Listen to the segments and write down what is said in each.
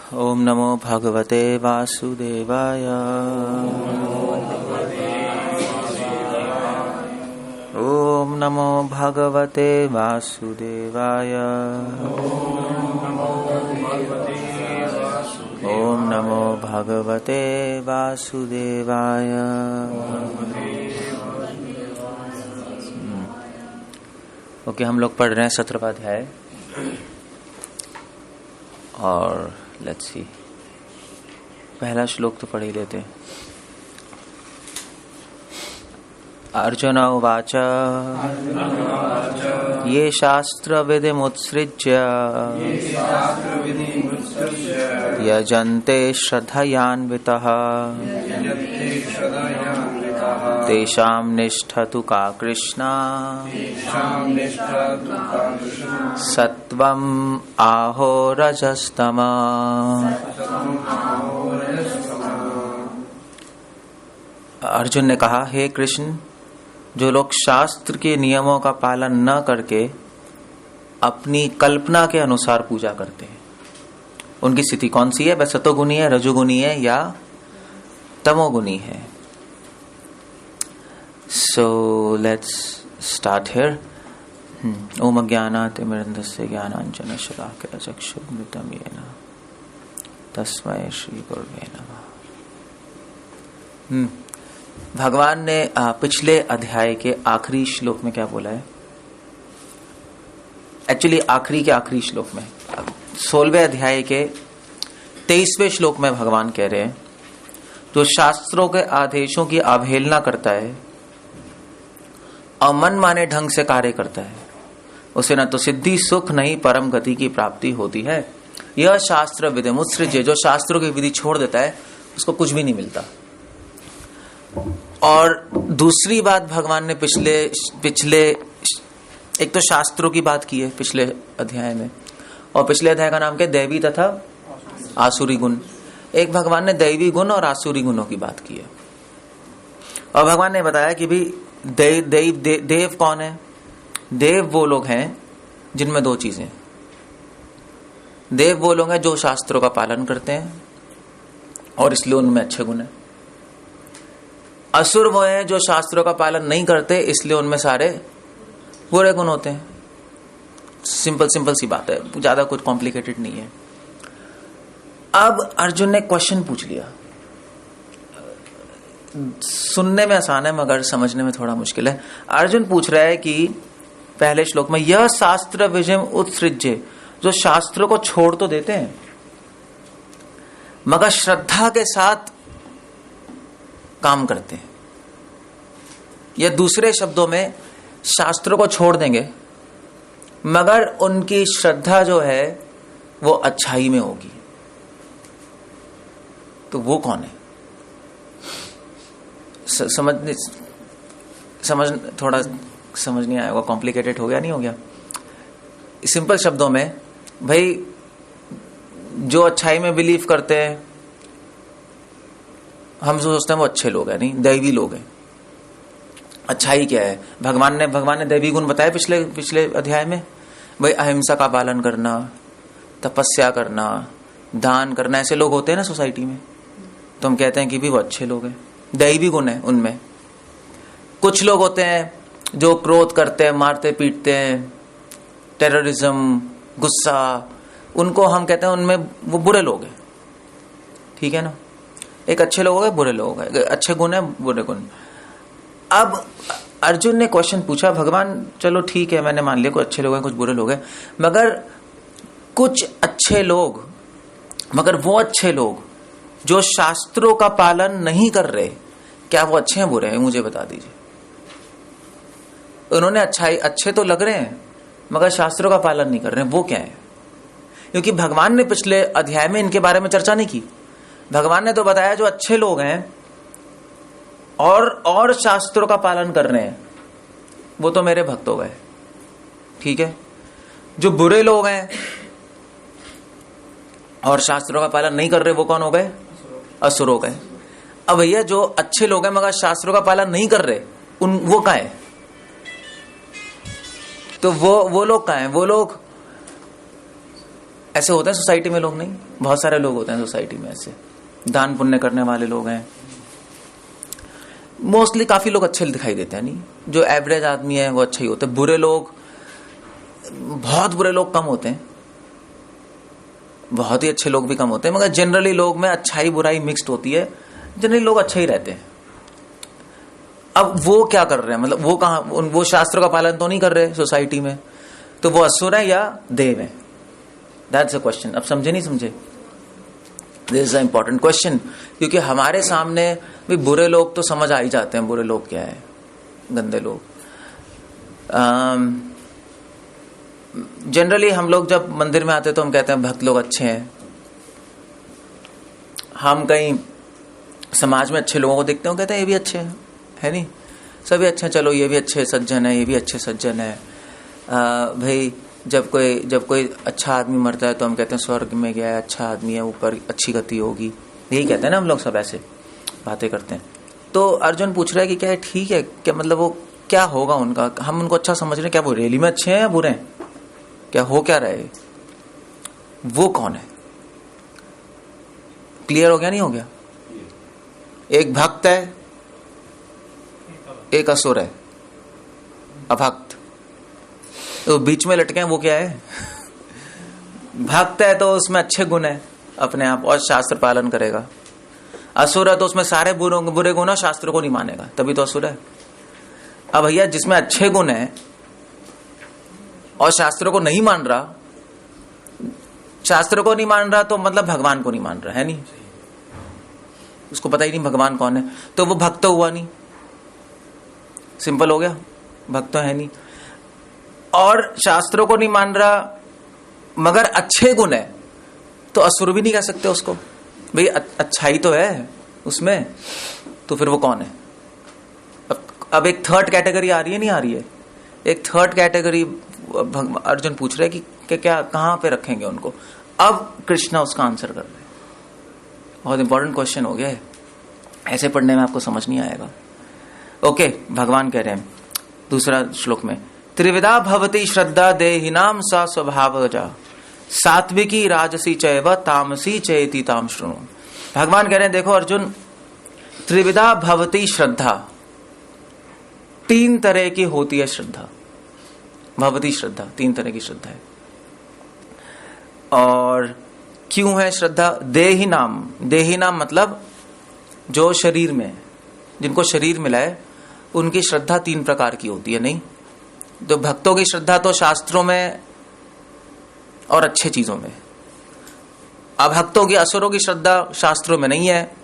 ओम नमो भगवते वासुदेवाय। ओम नमो भगवते वासुदेवाय। ओम नमो भगवते वासुदेवाय। ओके, हम लोग पढ़ रहे हैं 17वां अध्याय और लेट्स सी, पहला श्लोक तो पढ़ ही लेते हैं। अर्जुन उवाच ये शास्त्र विधिमुत्सृज्य यजन्ते श्रद्धयान्वितः तेषां निष्ठा तु का कृष्णा सत्वं आहो रजस्तमा। अर्जुन ने कहा, हे कृष्ण, जो लोग शास्त्र के नियमों का पालन न करके अपनी कल्पना के अनुसार पूजा करते हैं, उनकी स्थिति कौन सी है? वह सतोगुणी है, रजोगुणी है या तमोगुणी है? So let's start here. ओम अज्ञानातिमिरन्धस्य ज्ञानाञ्जनशलाकया चक्षुर्मृतं येन तस्मै श्री गुरुवे नमः। भगवान ने पिछले अध्याय के आखिरी श्लोक में क्या बोला है? एक्चुअली आखिरी के आखिरी श्लोक में 16वें अध्याय के 23वें श्लोक में भगवान कह रहे हैं, जो शास्त्रों के आदेशों की अवहेलना करता है और मन माने ढंग से कार्य करता है, उसे न तो सिद्धि सुख नहीं परम गति की प्राप्ति होती है। यह शास्त्र विधिमुत्सृज्य, जो शास्त्रों की विधि छोड़ देता है उसको कुछ भी नहीं मिलता। और दूसरी बात भगवान ने पिछले एक तो शास्त्रों की बात की है पिछले अध्याय में, और पिछले अध्याय का नाम क्या? दैवी तथा आसुरी गुण। एक भगवान ने दैवी गुण और आसुरी गुणों की बात की है, और भगवान ने बताया कि भी देव कौन है? देव वो लोग हैं जिनमें दो चीजें। देव वो लोग हैं जो शास्त्रों का पालन करते हैं और इसलिए उनमें अच्छे गुण हैं। असुर वो हैं जो शास्त्रों का पालन नहीं करते, इसलिए उनमें सारे बुरे गुण होते हैं। सिंपल सी बात है, ज्यादा कुछ कॉम्प्लिकेटेड नहीं है। अब अर्जुन ने क्वेश्चन पूछ लिया, सुनने में आसान है मगर समझने में थोड़ा मुश्किल है। अर्जुन पूछ रहा है कि पहले श्लोक में यह शास्त्र विजय उत्सृज्य, जो शास्त्रों को छोड़ तो देते हैं मगर श्रद्धा के साथ काम करते हैं, या दूसरे शब्दों में शास्त्रों को छोड़ देंगे मगर उनकी श्रद्धा जो है वो अच्छाई में होगी, तो वो कौन है? थोड़ा समझ नहीं आया होगा, कॉम्प्लिकेटेड हो गया, नहीं हो गया? सिंपल शब्दों में, भाई जो अच्छाई में बिलीव करते हैं, हम सोचते हैं वो अच्छे लोग हैं, नहीं, दैवी लोग हैं। अच्छाई क्या है? भगवान ने दैवी गुण बताए पिछले अध्याय में। भाई अहिंसा का पालन करना, तपस्या करना, दान करना, ऐसे लोग होते हैं ना सोसाइटी में, तो हम कहते हैं कि भी वो अच्छे लोग हैं, दैवी गुण है उनमें। कुछ लोग होते हैं जो क्रोध करते हैं, मारते पीटते हैं, टेररिज्म, गुस्सा, उनको हम कहते हैं उनमें वो बुरे लोग हैं, ठीक है ना? एक अच्छे लोग है, बुरे लोग है, अच्छे गुण है, बुरे गुण। अब अर्जुन ने क्वेश्चन पूछा, भगवान चलो ठीक है, मैंने मान लिया कुछ अच्छे लोग हैं, कुछ बुरे लोग हैं, मगर कुछ अच्छे लोग, मगर वो अच्छे लोग जो शास्त्रों का पालन नहीं कर रहे, क्या वो अच्छे हैं बुरे हैं? मुझे बता दीजिए। उन्होंने अच्छे तो लग रहे हैं मगर शास्त्रों का पालन नहीं कर रहे हैं, वो क्या है? क्योंकि भगवान ने पिछले अध्याय में इनके बारे में चर्चा नहीं की। भगवान ने तो बताया जो अच्छे लोग हैं और शास्त्रों का पालन कर रहे हैं वो तो मेरे भक्त हो गए, ठीक है? जो बुरे लोग हैं और शास्त्रों का पालन नहीं कर रहे वो कौन हो गए? असुर हो गए। अब भैया जो अच्छे लोग हैं मगर शास्त्रों का पालन नहीं कर रहे, वो कहाँ है? तो वो लोग कहाँ हैं? वो लोग ऐसे होते हैं सोसाइटी में लोग, नहीं बहुत सारे लोग होते हैं सोसाइटी में ऐसे, दान पुण्य करने वाले लोग हैं। मोस्टली काफी लोग अच्छे दिखाई देते हैं, नहीं जो एवरेज आदमी है वो अच्छा ही होते हैं। बुरे लोग, बहुत बुरे लोग कम होते हैं, बहुत ही अच्छे लोग भी कम होते हैं, मगर जनरली लोग में अच्छाई बुराई मिक्स्ड होती है, जनरली लोग अच्छे ही रहते हैं। अब वो क्या कर रहे हैं, मतलब वो कहां, वो शास्त्रों का पालन तो नहीं कर रहे सोसाइटी में, तो वो असुर है या देव है? That's a question. अब समझे नहीं समझे? This is a important question, क्योंकि हमारे सामने भी बुरे लोग तो समझ आ ही जाते हैं, बुरे लोग क्या है, गंदे लोग। जनरली हम लोग जब मंदिर में आते तो हम कहते हैं भक्त लोग अच्छे हैं। हम कहीं समाज में अच्छे लोगों को देखते हैं, कहते हैं ये भी अच्छे हैं, है नहीं, सभी अच्छे हैं, चलो ये भी अच्छे सज्जन है, ये भी अच्छे सज्जन है। भाई जब कोई अच्छा आदमी मरता है तो हम कहते हैं स्वर्ग में गया है, अच्छा आदमी है, ऊपर अच्छी गति होगी, यही कहते हैं ना हम लोग, सब ऐसे बातें करते हैं। तो अर्जुन पूछ रहा है कि क्या है ठीक है क्या, मतलब वो क्या होगा उनका, हम उनको अच्छा समझ रहे हैं, क्या वो रियली में अच्छे हैं या बुरे हैं, क्या हो क्या रहे, वो कौन है? क्लियर हो गया नहीं हो गया? एक भक्त है, एक असुर है, अभक्त, तो बीच में लटके हैं, वो क्या है? भक्त है तो उसमें अच्छे गुण है अपने आप और शास्त्र पालन करेगा। असुर है तो उसमें सारे बुरे गुण है, शास्त्र को नहीं मानेगा, तभी तो असुर है। अब भैया जिसमें अच्छे गुण है और शास्त्रों को नहीं मान रहा, शास्त्र को नहीं मान रहा तो मतलब भगवान को नहीं मान रहा है, नहीं उसको पता ही नहीं भगवान कौन है, तो वो भक्त हुआ नहीं, सिंपल हो गया, भक्त तो है नहीं। और शास्त्रों को नहीं मान रहा मगर अच्छे गुण है, तो असुर भी नहीं कह सकते उसको, भाई अच्छाई तो है उसमें, तो फिर वो कौन है? अब एक थर्ड कैटेगरी आ रही है, नहीं आ रही है? एक थर्ड कैटेगरी अर्जुन पूछ रहे कि क्या कहां पे रखेंगे उनको? अब कृष्णा उसका आंसर कर रहे हैं। बहुत इंपॉर्टेंट क्वेश्चन हो गया है, ऐसे पढ़ने में आपको समझ नहीं आएगा। ओके, भगवान कह रहे हैं दूसरा श्लोक में, त्रिविधा भवती श्रद्धा देहिनाम सा स्वभावजा सात्विकी राजसी चैव तामसी चेति ताम शृणु। भगवान कह रहे हैं देखो अर्जुन, त्रिविधा भवती श्रद्धा, तीन तरह की होती है श्रद्धा, भवती श्रद्धा, तीन तरह की श्रद्धा है। और क्यों है श्रद्धा? देही नाम मतलब जो शरीर में, जिनको शरीर मिला है उनकी श्रद्धा तीन प्रकार की होती है, नहीं तो भक्तों की श्रद्धा तो शास्त्रों में और अच्छे चीजों में, अभक्तों की, असुरों की श्रद्धा शास्त्रों में नहीं है,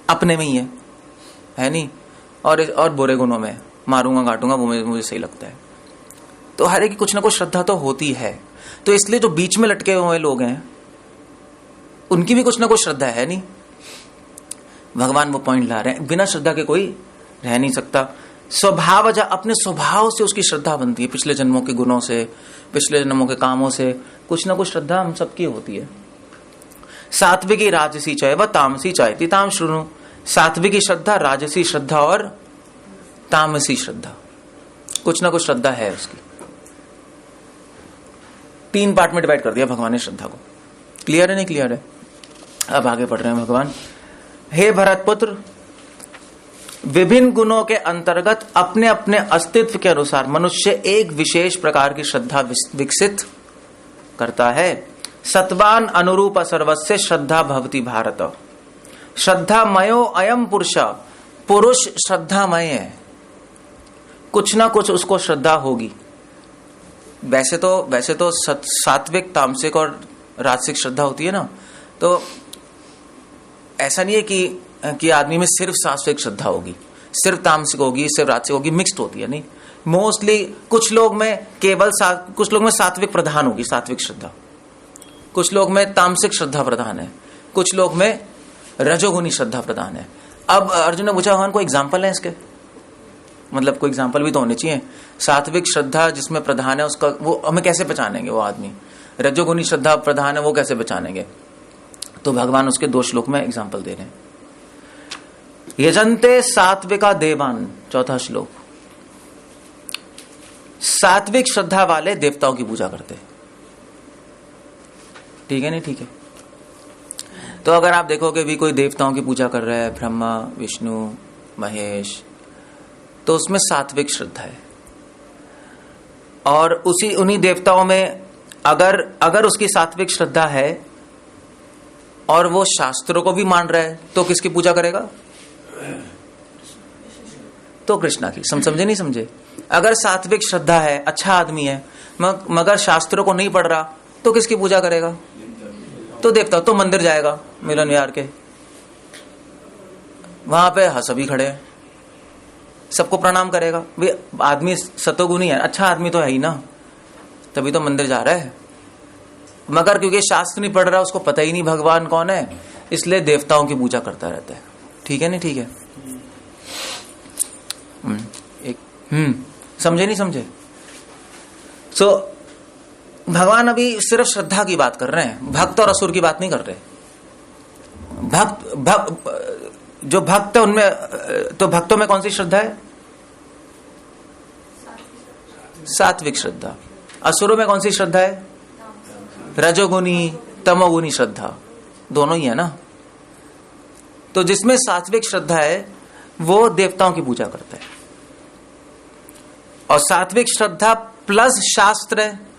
अपने में ही है नहीं, और बुरे गुणों में, मारूंगा काटूंगा वो मुझे सही लगता है। तो हर एक की कुछ ना कुछ श्रद्धा तो होती है, तो इसलिए जो बीच में लटके हुए लोग हैं उनकी भी कुछ ना कुछ श्रद्धा है, नहीं भगवान वो पॉइंट ला रहे हैं, बिना श्रद्धा के कोई रह नहीं सकता। स्वभाव, अपने स्वभाव से उसकी श्रद्धा बनती है, पिछले जन्मों के गुणों से, पिछले जन्मों के कामों से कुछ ना कुछ श्रद्धा हम सबकी होती है। सात्विकी राजसी चैव तामसी चेति ताम शृणु। सात्विकी श्रद्धा, राजसी श्रद्धा और तामसी श्रद्धा, कुछ ना कुछ श्रद्धा है उसकी। तीन पार्ट में डिवाइड कर दिया भगवान ने श्रद्धा को। क्लियर है नहीं क्लियर है? अब आगे पढ़ रहे हैं भगवान, हे भरतपुत्र, विभिन्न गुणों के अंतर्गत अपने अपने अस्तित्व के अनुसार मनुष्य एक विशेष प्रकार की श्रद्धा विकसित करता है। सत्वान अनुरूप सर्वस्य श्रद्धा भवति भारत। श्रद्धामयो अयम पुरुष श्रद्धामय है, कुछ ना कुछ उसको श्रद्धा होगी। वैसे तो सात्विक, तामसिक और राजसिक श्रद्धा होती है ना, तो ऐसा नहीं है कि आदमी में सिर्फ सात्विक श्रद्धा होगी, सिर्फ तामसिक होगी, सिर्फ राजसिक होगी, मिक्स्ड होती है, नहीं। मोस्टली कुछ लोग में कुछ लोग में सात्विक प्रधान होगी, सात्विक श्रद्धा, कुछ लोग में तामसिक श्रद्धा प्रधान है, कुछ लोग में रजोगुनी श्रद्धा प्रधान है। अब अर्जुन ने पूछा भगवान कोई एग्जाम्पल है इसके, मतलब कोई एग्जाम्पल भी तो होने चाहिए। सात्विक श्रद्धा जिसमें प्रधान है उसका, वो हमें कैसे पहचानेंगे वो आदमी? रजोगुनी श्रद्धा प्रधान है, वो कैसे पहचानेंगे? तो भगवान उसके 2 श्लोक में एग्जाम्पल दे रहे हैं। यजन्ते सात्विका देवान, 4था श्लोक, सात्विक श्रद्धा वाले देवताओं की पूजा करते। ठीक है नहीं ठीक है। तो अगर आप देखोगे भी कोई देवताओं की पूजा कर रहा है, ब्रह्मा, विष्णु, महेश, तो उसमें सात्विक श्रद्धा है। और उन्हीं देवताओं में अगर उसकी सात्विक श्रद्धा है और वो शास्त्रों को भी मान रहा है, तो किसकी पूजा करेगा? तो कृष्णा की। समझे नहीं समझे? अगर सात्विक श्रद्धा है, अच्छा आदमी है, मगर शास्त्रों को नहीं पढ़ रहा, तो किसकी पूजा करेगा? तो देवता। तो मंदिर जाएगा मिलन विहार के, वहां पे सभी खड़े हैं, सबको प्रणाम करेगा। भाई आदमी सतोगुणी है, अच्छा आदमी तो है ही ना, तभी तो मंदिर जा रहा है। मगर क्योंकि शास्त्र नहीं पढ़ रहा, उसको पता ही नहीं भगवान कौन है, इसलिए देवताओं की पूजा करता रहता है। ठीक है नहीं ठीक है? समझे नहीं समझे? सो भगवान अभी सिर्फ श्रद्धा की बात कर रहे हैं, भक्त और असुर की बात नहीं कर रहे। जो भक्त है उनमें, तो भक्तों में कौन सी श्रद्धा है? सात्विक श्रद्धा। असुरों में कौन सी श्रद्धा है? रजोगुनी, तमोगुनी श्रद्धा, दोनों ही है ना। तो जिसमें सात्विक श्रद्धा है वो देवताओं की पूजा करता है, और सात्विक श्रद्धा प्लस शास्त्र है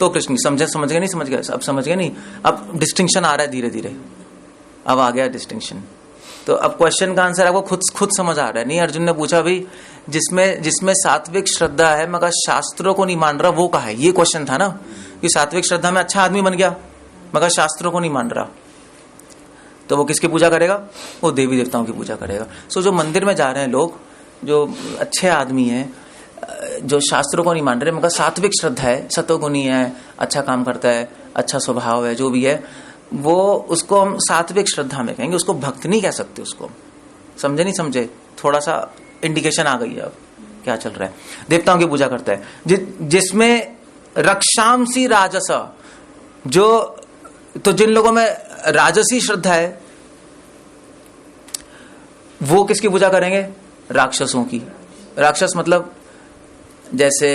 तो कृष्ण। समझ गए नहीं? समझ गए? अब समझ गए नहीं? अब डिस्टिंक्शन आ रहा है धीरे धीरे, अब आ गया डिस्टिंक्शन। तो अब क्वेश्चन का आंसर आपको खुद समझ आ रहा है। नहीं, अर्जुन ने पूछा भी जिसमें सात्विक श्रद्धा है मगर शास्त्रों को नहीं मान रहा, वो कहा है? ये क्वेश्चन था ना, कि सात्विक श्रद्धा में अच्छा आदमी बन गया मगर शास्त्रों को नहीं मान रहा, तो वो किसकी पूजा करेगा? वो देवी देवताओं की पूजा करेगा। सो जो मंदिर में जा रहे हैं लोग, जो अच्छे आदमी हैं, जो शास्त्रों को नहीं मान रहे मगर सात्विक श्रद्धा है, सतोगुणी है, अच्छा काम करता है, अच्छा स्वभाव है, जो भी है, वो उसको हम सात्विक श्रद्धा में कहेंगे, उसको भक्त नहीं कह सकते उसको। समझे नहीं समझे? थोड़ा सा इंडिकेशन आ गई है अब क्या चल रहा है। देवताओं की पूजा करता है जिसमें रक्षांसी राजस, तो जिन लोगों में राजसी श्रद्धा है वो किसकी पूजा करेंगे? राक्षसों की। राक्षस मतलब जैसे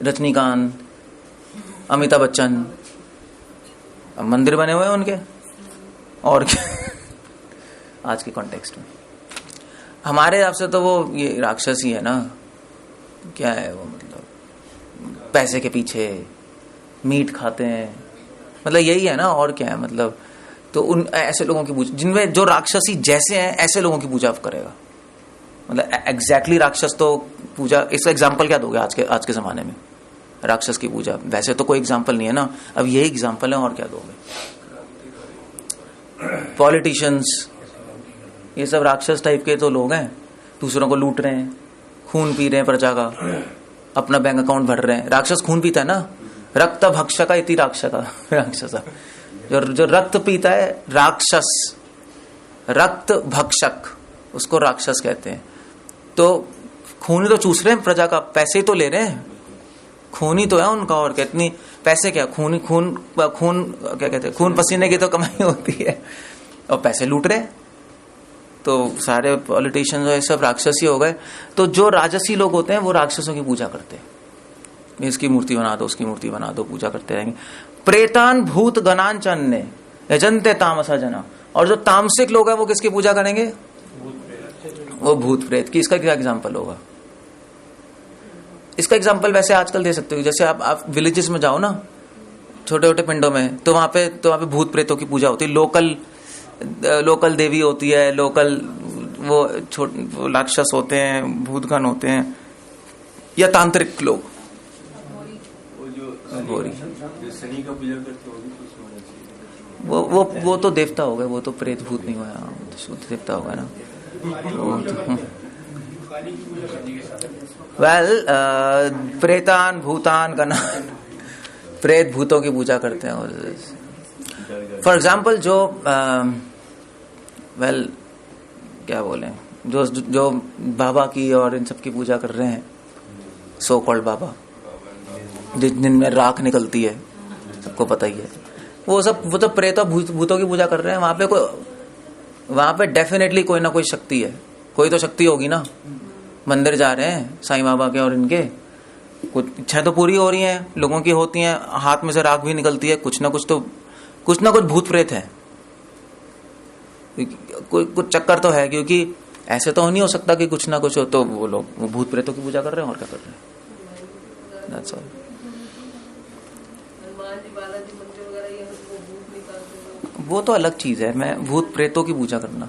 रजनीकांत, अमिताभ बच्चन, मंदिर बने हुए हैं उनके, और क्या आज के कॉन्टेक्स्ट में हमारे हिसाब से तो वो ये राक्षस ही है ना। क्या है वो? मतलब पैसे के पीछे मीट खाते हैं, मतलब यही है ना, और क्या है? मतलब तो उन ऐसे लोगों की पूजा, जिनमें जो राक्षसी जैसे हैं ऐसे लोगों की पूजा करेगा। मतलब एग्जैक्टली राक्षस तो पूजा, इसका एग्जाम्पल क्या दोगे आज के जमाने में राक्षस की पूजा? वैसे तो कोई एग्जाम्पल नहीं है ना, अब यही एग्जाम्पल है, और क्या दोगे? पॉलिटिशियंस, ये सब राक्षस टाइप के तो लोग हैं, दूसरों को लूट रहे हैं, खून पी रहे हैं प्रजा का, अपना बैंक अकाउंट भर रहे हैं। राक्षस खून पीता है ना, रक्त भक्षका इति राक्षस, जो रक्त पीता है राक्षस, रक्त भक्षक, उसको राक्षस कहते हैं। तो खून ही तो चूस रहे हैं प्रजा का, पैसे ही तो ले रहे हैं, खून ही तो है उनका, और कितनी पैसे क्या, खून क्या कहते हैं, खून पसीने की तो कमाई होती है, और पैसे लूट रहे हैं। तो सारे पॉलिटिशियंस और सब राक्षसी हो गए। तो जो राजसी लोग होते हैं वो राक्षसों की पूजा करते हैं, इसकी मूर्ति बना दो, उसकी मूर्ति बना दो, पूजा करते रहेंगे। प्रेतान भूत गणांचन्ने यजन्ते तामसा जना, और जो तामसिक लोग हैं वो किसकी पूजा करेंगे? वो भूत प्रेत की। इसका क्या एग्जाम्पल होगा? इसका एग्जाम्पल वैसे आजकल दे सकते हो, जैसे आप विलेजेस में जाओ ना, छोटे छोटे पिंडों में, तो वहां पे भूत प्रेतों की पूजा होती है। लोकल देवी होती है, लोकल वो राक्षस होते हैं, भूतगण होते हैं, या तांत्रिक लोग, गौरी, वो तो देवता हो गए, वो तो प्रेत भूत नहीं हुआ, शुद्ध देवता होगा ना। प्रेतान भूतान गणान, प्रेत भूतों की पूजा करते हैं। फॉर एग्जाम्पल जो क्या बोले, जो बाबा की और इन सब की पूजा कर रहे हैं, सो कॉल्ड बाबा, जिनमें राख निकलती है, सबको पता ही है, वो तो प्रेत और भूतों की पूजा कर रहे हैं। वहां पे डेफिनेटली कोई ना कोई शक्ति है, कोई तो शक्ति होगी ना। मंदिर जा रहे हैं साईं बाबा के और इनके, कुछ इच्छाएं तो पूरी हो रही हैं, लोगों की होती हैं, हाथ में से राख भी निकलती है, कुछ ना कुछ भूत प्रेत है, कुछ चक्कर तो है, क्योंकि ऐसे तो नहीं हो सकता कि कुछ ना कुछ हो तो वो लोग वो भूत प्रेतों की पूजा कर रहे हैं और क्या कर रहे हैं। That's all. वो तो अलग चीज है, मैं भूत प्रेतों की पूजा करना।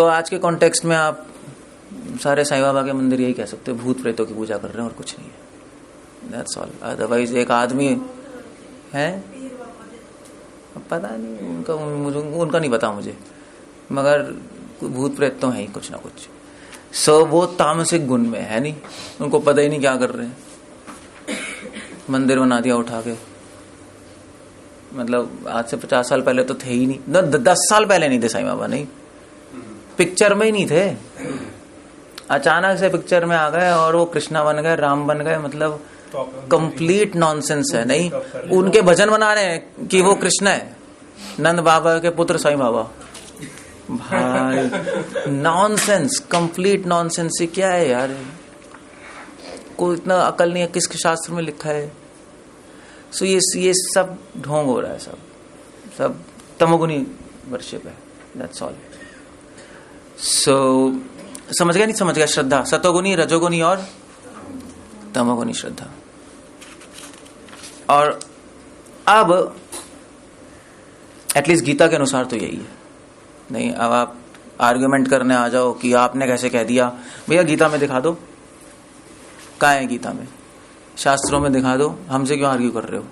आज के कॉन्टेक्स्ट में आप सारे साईं बाबा के मंदिर यही कह सकते हो, भूत प्रेतों की पूजा कर रहे हैं और कुछ नहीं है। That's all. अदरवाइज एक आदमी है, पता नहीं उनका, मुझे उनका नहीं पता मुझे, मगर भूत प्रेत तो है ही कुछ ना कुछ। वो तामसिक गुण में है, नहीं उनको पता ही नहीं क्या कर रहे हैं, मंदिर बना दिया उठा के। मतलब आज से 50 साल पहले तो थे ही नहीं, 10 साल पहले नहीं थे साईं बाबा, नहीं पिक्चर में ही नहीं थे, अचानक से पिक्चर में आ गए और वो कृष्णा बन गए, राम बन गए। मतलब कंप्लीट नॉनसेंस है। नहीं, उनके भजन बना रहे हैं कि वो कृष्ण है, नंद बाबा के पुत्र साईं बाबा। भाई नॉनसेंस, कंप्लीट नॉनसेंस। ये क्या है यार, कोई इतना अकल नहीं है, किस शास्त्र में लिखा है। ये सब ढोंग हो रहा है, सब तमोगुनी वर्शिप है। That's all. समझ गया नहीं समझ गया? श्रद्धा सतोगुनी, रजोगुनी और तमोगुनी श्रद्धा। और अब एटलीस्ट गीता के अनुसार तो यही है। नहीं अब आप आर्ग्यूमेंट करने आ जाओ कि आपने कैसे कह दिया, भैया गीता में दिखा दो, कहाँ है गीता में, शास्त्रों में दिखा दो, हमसे क्यों आर्ग्यू कर रहे हो?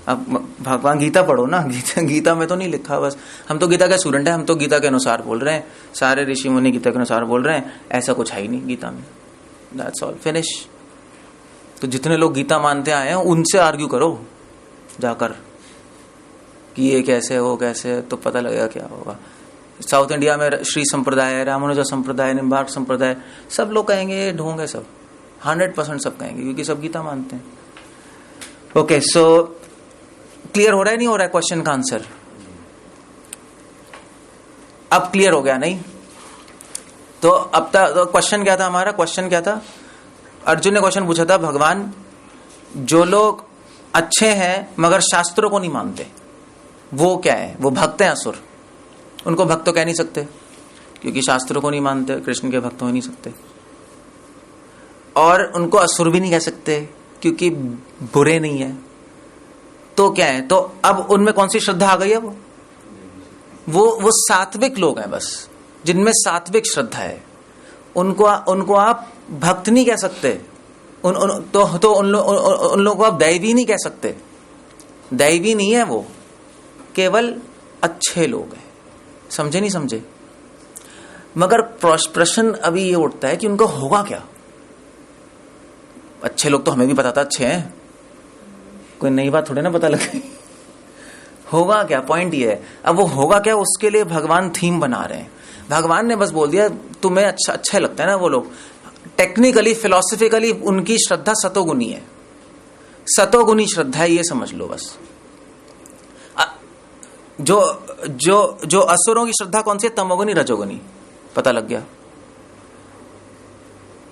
अब भगवान गीता पढ़ो ना, गीता में तो नहीं लिखा। बस हम तो गीता के स्टूडेंट हैं, हम तो गीता के अनुसार बोल रहे हैं, सारे ऋषि मुनि गीता के अनुसार बोल रहे हैं, ऐसा कुछ है ही नहीं गीता में। That's all, finish. तो जितने लोग गीता मानते आए हैं उनसे आर्ग्यू करो जाकर कि ये कैसे वो कैसे, तो पता लगेगा क्या होगा। साउथ इंडिया में श्री संप्रदाय, रामानुजा संप्रदाय, निम्बार्क संप्रदाय, सब लोग कहेंगे ढोंग है, सब 100% सब कहेंगे, क्योंकि सब गीता मानते हैं। ओके, सो क्लियर हो रहा है नहीं हो रहा है क्वेश्चन का आंसर? अब क्लियर हो गया नहीं? तो अब तक तो क्वेश्चन क्या था हमारा? क्वेश्चन क्या था? अर्जुन ने क्वेश्चन पूछा था, भगवान जो लोग अच्छे हैं मगर शास्त्रों को नहीं मानते वो क्या है? वो भक्त हैं असुर? उनको भक्त तो कह नहीं सकते क्योंकि शास्त्रों को नहीं मानते, कृष्ण के भक्त हो नहीं सकते। और उनको असुर भी नहीं कह सकते क्योंकि बुरे नहीं है। तो क्या है? तो अब उनमें कौन सी श्रद्धा आ गई है? वो सात्विक लोग हैं बस, जिनमें सात्विक श्रद्धा है। उनको आप भक्त नहीं कह सकते। उन लोगों को आप दैवी नहीं कह सकते। दैवी नहीं है वो, केवल अच्छे लोग हैं। समझे नहीं समझे? मगर प्रश्न अभी ये उठता है कि उनको होगा क्या? अच्छे लोग तो हमें भी पता था अच्छे हैं, कोई नई बात थोड़ी ना पता लगे। होगा क्या? पॉइंट ये है। अब वो होगा क्या, उसके लिए भगवान थीम बना रहे हैं। भगवान ने बस बोल दिया तुम्हें अच्छा लगता है ना वो लोग। टेक्निकली फिलोसफिकली उनकी श्रद्धा सतोगुनी है, सतोगुनी श्रद्धा है, ये समझ लो बस। जो असुरों की श्रद्धा कौन सी है? तमोगुनी, रजोगुनी। पता लग गया।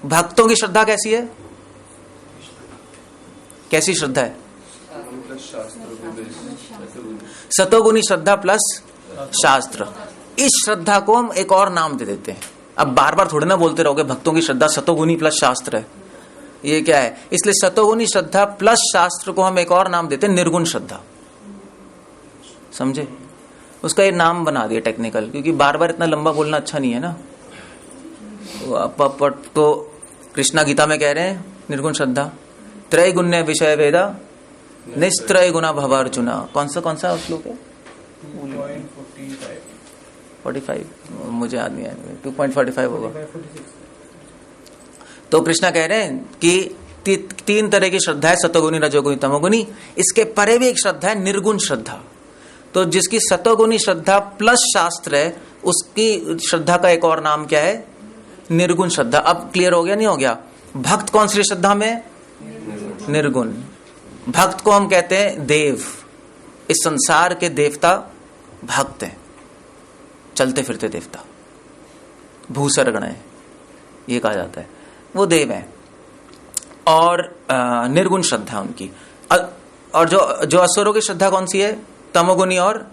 भक्तों की श्रद्धा कैसी है? कैसी श्रद्धा है? सतोगुनी श्रद्धा प्लस शास्त्र। इस श्रद्धा को हम एक और नाम दे देते हैं। अब बार बार थोड़े ना बोलते रहोगे भक्तों की श्रद्धा सतोगुनी प्लस शास्त्र है, ये क्या है? इसलिए सतोगुनी श्रद्धा प्लस शास्त्र को हम एक और नाम देते हैं निर्गुण श्रद्धा। समझे? उसका ये नाम बना दिया टेक्निकल, क्योंकि बार बार इतना लंबा बोलना अच्छा नहीं है ना। तो कृष्णा गीता में कह रहे हैं निर्गुण श्रद्धा, त्रैगुण्य विषय वेदा निस्त्रय गुना भव अर्जुना। कौन सा श्लोक है? 45 मुझे याद नहीं है, 2.45 होगा। तो कृष्णा कह रहे हैं कि 3 तरह की श्रद्धा है, सतोगुनी, रजोगुनी, तमोगुनी। इसके परे भी एक श्रद्धा है निर्गुण श्रद्धा। तो जिसकी सतोगुनी श्रद्धा प्लस शास्त्र है, उसकी श्रद्धा का एक और नाम क्या है? निर्गुण श्रद्धा। अब क्लियर हो गया नहीं हो गया? भक्त कौन सी श्रद्धा में? निर्गुण। भक्त को हम कहते हैं देव। इस संसार के देवता भक्त हैं, चलते फिरते देवता, भूसर्गण है, ये कहा जाता है, वो देव है। और निर्गुण श्रद्धा उनकी। और जो असुरों की श्रद्धा कौन सी है? तमोगुनी और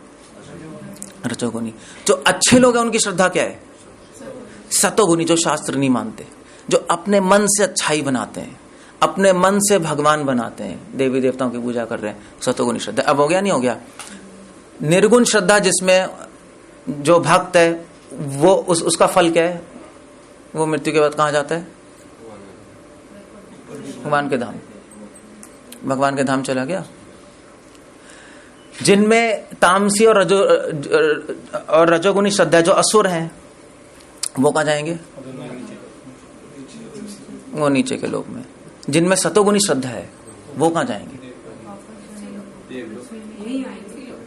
रजोगुनी। जो अच्छे लोग हैं उनकी श्रद्धा क्या है? सतोगुनी, जो शास्त्र नहीं मानते, जो अपने मन से अच्छाई बनाते हैं, अपने मन से भगवान बनाते हैं, देवी देवताओं की पूजा कर रहे हैं, सतोगुनी श्रद्धा। अब हो गया नहीं हो गया? निर्गुण श्रद्धा जिसमें जो भक्त है वो उसका फल क्या है? वो मृत्यु के बाद कहां जाता है? भगवान के धाम। भगवान के धाम चला गया। जिनमें तामसी और रजोगुनी श्रद्धा, जो असुर हैं, वो कहां जाएंगे? वो नीचे के लोक में। जिनमें सतोगुनी श्रद्धा है वो कहां जाएंगे?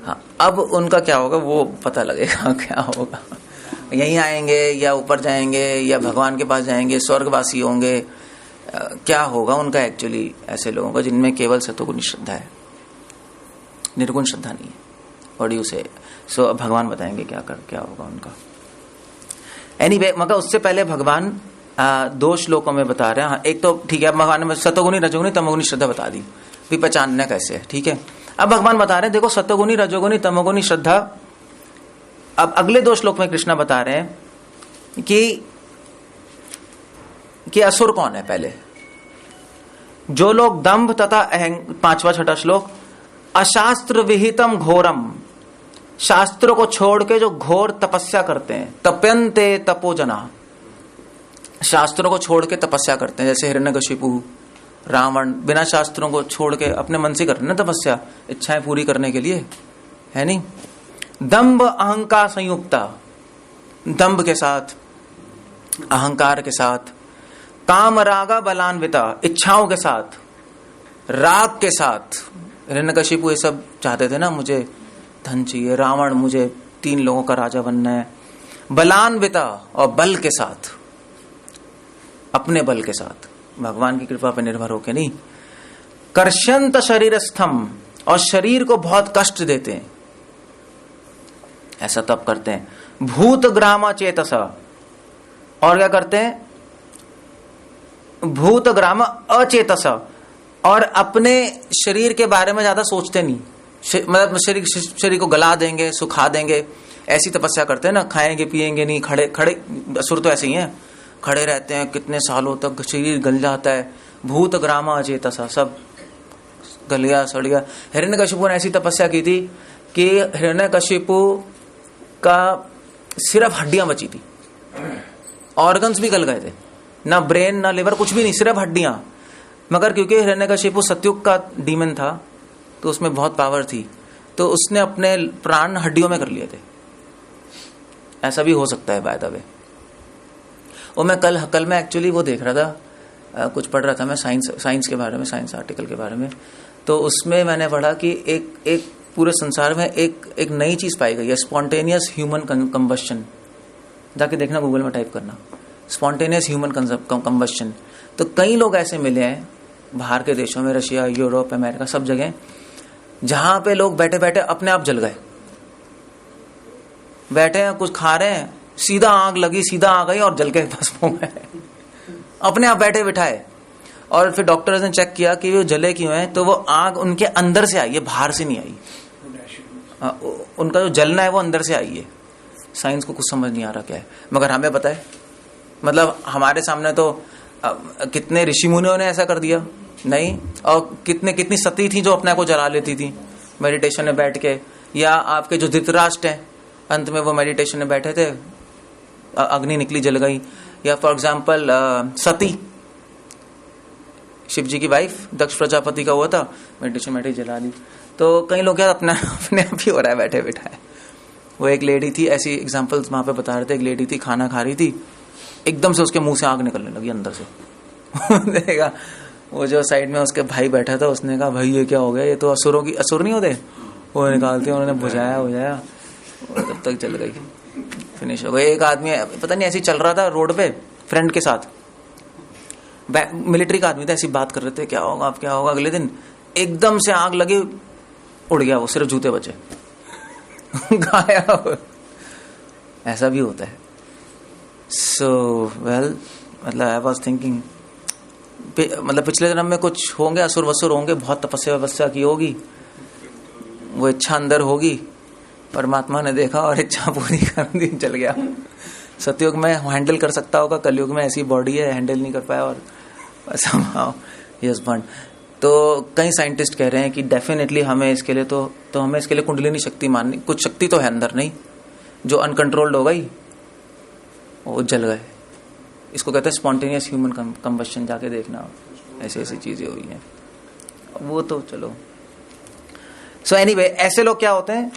हाँ, अब उनका क्या होगा वो पता लगेगा क्या होगा। यहीं आएंगे या ऊपर जाएंगे या भगवान के पास जाएंगे, स्वर्गवासी होंगे, क्या होगा उनका एक्चुअली ऐसे लोगों का जिनमें केवल सतोगुनी श्रद्धा है, निर्गुण श्रद्धा नहीं है। और उसे सो भगवान बताएंगे क्या होगा उनका। एनीवे, मगर उससे पहले भगवान दो श्लोकों में बता रहे हैं। हाँ, एक तो ठीक है, भगवान ने सतोगुनी रजोगुनी तमोगुनी श्रद्धा बता दी, भी पहचानना कैसे है, ठीक है। अब भगवान बता रहे हैं देखो सतोगुनी रजोगुनी तमोगुनी श्रद्धा। अब अगले दो श्लोक में कृष्णा बता रहे हैं कि असुर कौन है। पहले जो लोग दंभ तथा पांचवा छठा श्लोक, अशास्त्र विहितम घोरम, शास्त्रों को छोड़ के जो घोर तपस्या करते हैं, तप्यन्ते तपोजना, शास्त्रों को छोड़ के तपस्या करते हैं, जैसे हिरण्यकशिपु, रावण, बिना शास्त्रों को छोड़ के अपने मन से करते हैं ना तपस्या, इच्छाएं पूरी करने के लिए, है नहीं। दंभ अहंकार संयुक्ता, दंभ के साथ, अहंकार के साथ, काम रागा बलान्विता, इच्छाओं के साथ, राग के साथ। हिरण्यकशिपु ये सब चाहते थे ना, मुझे धन चाहिए, रावण मुझे 3 लोगों का राजा बनना है, बलान्विता, और बल के साथ, अपने बल के साथ, भगवान की कृपा पर निर्भर होके नहीं। कर्षंत शरीरस्थम, और शरीर को बहुत कष्ट देते हैं, ऐसा तप करते हैं। भूत ग्रामा चेतसा, और क्या करते हैं? भूत ग्राम अचेतसा, और अपने शरीर के बारे में ज्यादा सोचते नहीं, मतलब शरीर को गला देंगे, सुखा देंगे, ऐसी तपस्या करते हैं ना। खाएंगे पिएंगे नहीं, खड़े असुर तो ऐसे ही हैं, खड़े रहते हैं कितने सालों तक, शरीर गल जाता है। भूत ग्रामा अचेतसा, सब गल गया, सड़ गया। हिरण्यकशिपु ने ऐसी तपस्या की थी कि हिरण्यकशिपु का सिर्फ हड्डियां बची थी, ऑर्गन्स भी गल गए थे, ना ब्रेन ना लिवर, कुछ भी नहीं, सिर्फ हड्डियां। मगर क्योंकि हिरण्यकशिपु सत्युग का डीमन था तो उसमें बहुत पावर थी, तो उसने अपने प्राण हड्डियों में कर लिए थे। ऐसा भी हो सकता है बाय द वे। और मैं कल मैं एक्चुअली वो देख रहा था, कुछ पढ़ रहा था मैं साइंस के बारे में, साइंस आर्टिकल के बारे में। तो उसमें मैंने पढ़ा कि एक पूरे संसार में एक नई चीज पाई गई है, स्पॉन्टेनियस ह्यूमन कंबस्शन। जाके देखना, गूगल में टाइप करना स्पॉन्टेनियस ह्यूमन कंबस्शन। तो कई लोग ऐसे मिले हैं बाहर के देशों में, रशिया, यूरोप, अमेरिका, सब जगह, जहां पे लोग बैठे बैठे अपने आप जल गए। बैठे हैं, कुछ खा रहे हैं, सीधा आग लगी, सीधा आ गई और जल के भस्म हो गए, अपने आप बैठे बिठाए। और फिर डॉक्टर्स ने चेक किया कि वो जले क्यों है, तो वो आग उनके अंदर से आई है, बाहर से नहीं आई। उनका जो जलना है वो अंदर से आई है। साइंस को कुछ समझ नहीं आ रहा क्या है, मगर हमें पता है। मतलब हमारे सामने तो कितने ऋषि मुनियों ने ऐसा कर दिया नहीं, और कितनी सती थी जो अपने आप को जला लेती थी मेडिटेशन में बैठ के। या आपके जो धृतराष्ट्र हैं, अंत में वो मेडिटेशन में बैठे थे, अग्नि निकली, जल गई। या फॉर एग्जाम्पल सती, शिव जी की वाइफ, दक्ष प्रजापति का हुआ था, मेडिटेशन में जला दी। तो कई लोग क्या अपने आप ही हो रहा है बैठे बैठाए। वो एक लेडी थी, ऐसी एग्जांपल्स वहां पे बता रहे थे। एक लेडी थी, खाना खा रही थी, एकदम से उसके मुंह से आग निकलने लगी अंदर से। देखा, वो जो साइड में उसके भाई बैठा था, उसने कहा भाई ये क्या हो गया, ये तो असुर नहीं होते, वो निकालते। उन्होंने बुझाया, तब तक चल गई, फिनिश हो गई। एक आदमी पता नहीं ऐसे चल रहा था रोड पे फ्रेंड के साथ, मिलिट्री का आदमी था, ऐसी बात कर रहे थे, क्या होगा अब क्या होगा। अगले दिन एकदम से आग लगी, उड़ गया वो, सिर्फ जूते बचे, गायब। ऐसा भी होता है। सो वेल, मतलब आई वाज थिंकिंग मतलब पिछले जन्म में कुछ होंगे, असुर वसुर होंगे, बहुत तपस्या वपस्या की होगी, वो इच्छा अंदर होगी, परमात्मा ने देखा और इच्छा पूरी कर दी, चल गया। सतयुग में हैंडल कर सकता होगा, कलयुग में ऐसी बॉडी है हैंडल नहीं कर पाया और यस बंड। तो कई साइंटिस्ट कह रहे हैं कि डेफिनेटली हमें इसके लिए तो हमें इसके लिए कुंडलिनी शक्ति माननी, कुछ शक्ति तो है अंदर, नहीं जो अनकंट्रोल्ड हो गई वो जल गए। इसको कहते हैं स्पॉन्टेनियस ह्यूमन कंबशन, जाके देखना ऐसी ऐसी चीजें हुई हैं वो तो चलो। सो एनीवे ऐसे लोग क्या होते हैं,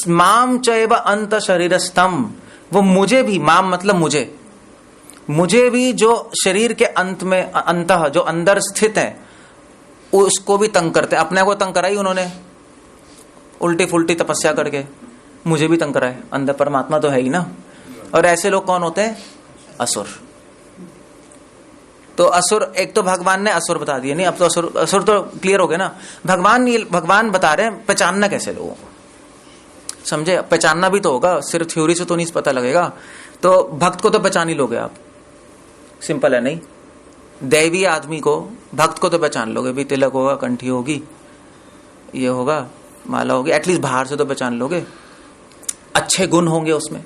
माम चैव अंत शरीरस्थम, वो मुझे भी, माम मतलब मुझे भी जो शरीर के अंत में, अंतः जो अंदर स्थित है उसको भी तंग करते हैं। अपने को तंग कराई उन्होंने उल्टी फुल्टी तपस्या करके, मुझे भी तंग कराए, अंदर परमात्मा तो है ही ना। और ऐसे लोग कौन होते हैं, असुर। तो असुर, एक तो भगवान ने असुर बता दिए, नहीं अब तो असुर तो क्लियर हो गए ना। भगवान बता रहे हैं पहचानना कैसे लोगों को, समझे, पहचानना भी तो होगा, सिर्फ थ्योरी से तो नहीं पता लगेगा। तो भक्त को तो पहचान ही लोगे आप, सिंपल है नहीं। दैवी आदमी को, भक्त को तो पहचान लोगे, भी तिलक होगा, कंठी होगी, ये होगा, माला होगी, एटलीस्ट बाहर से तो पहचान लोगे। अच्छे गुण होंगे उसमें,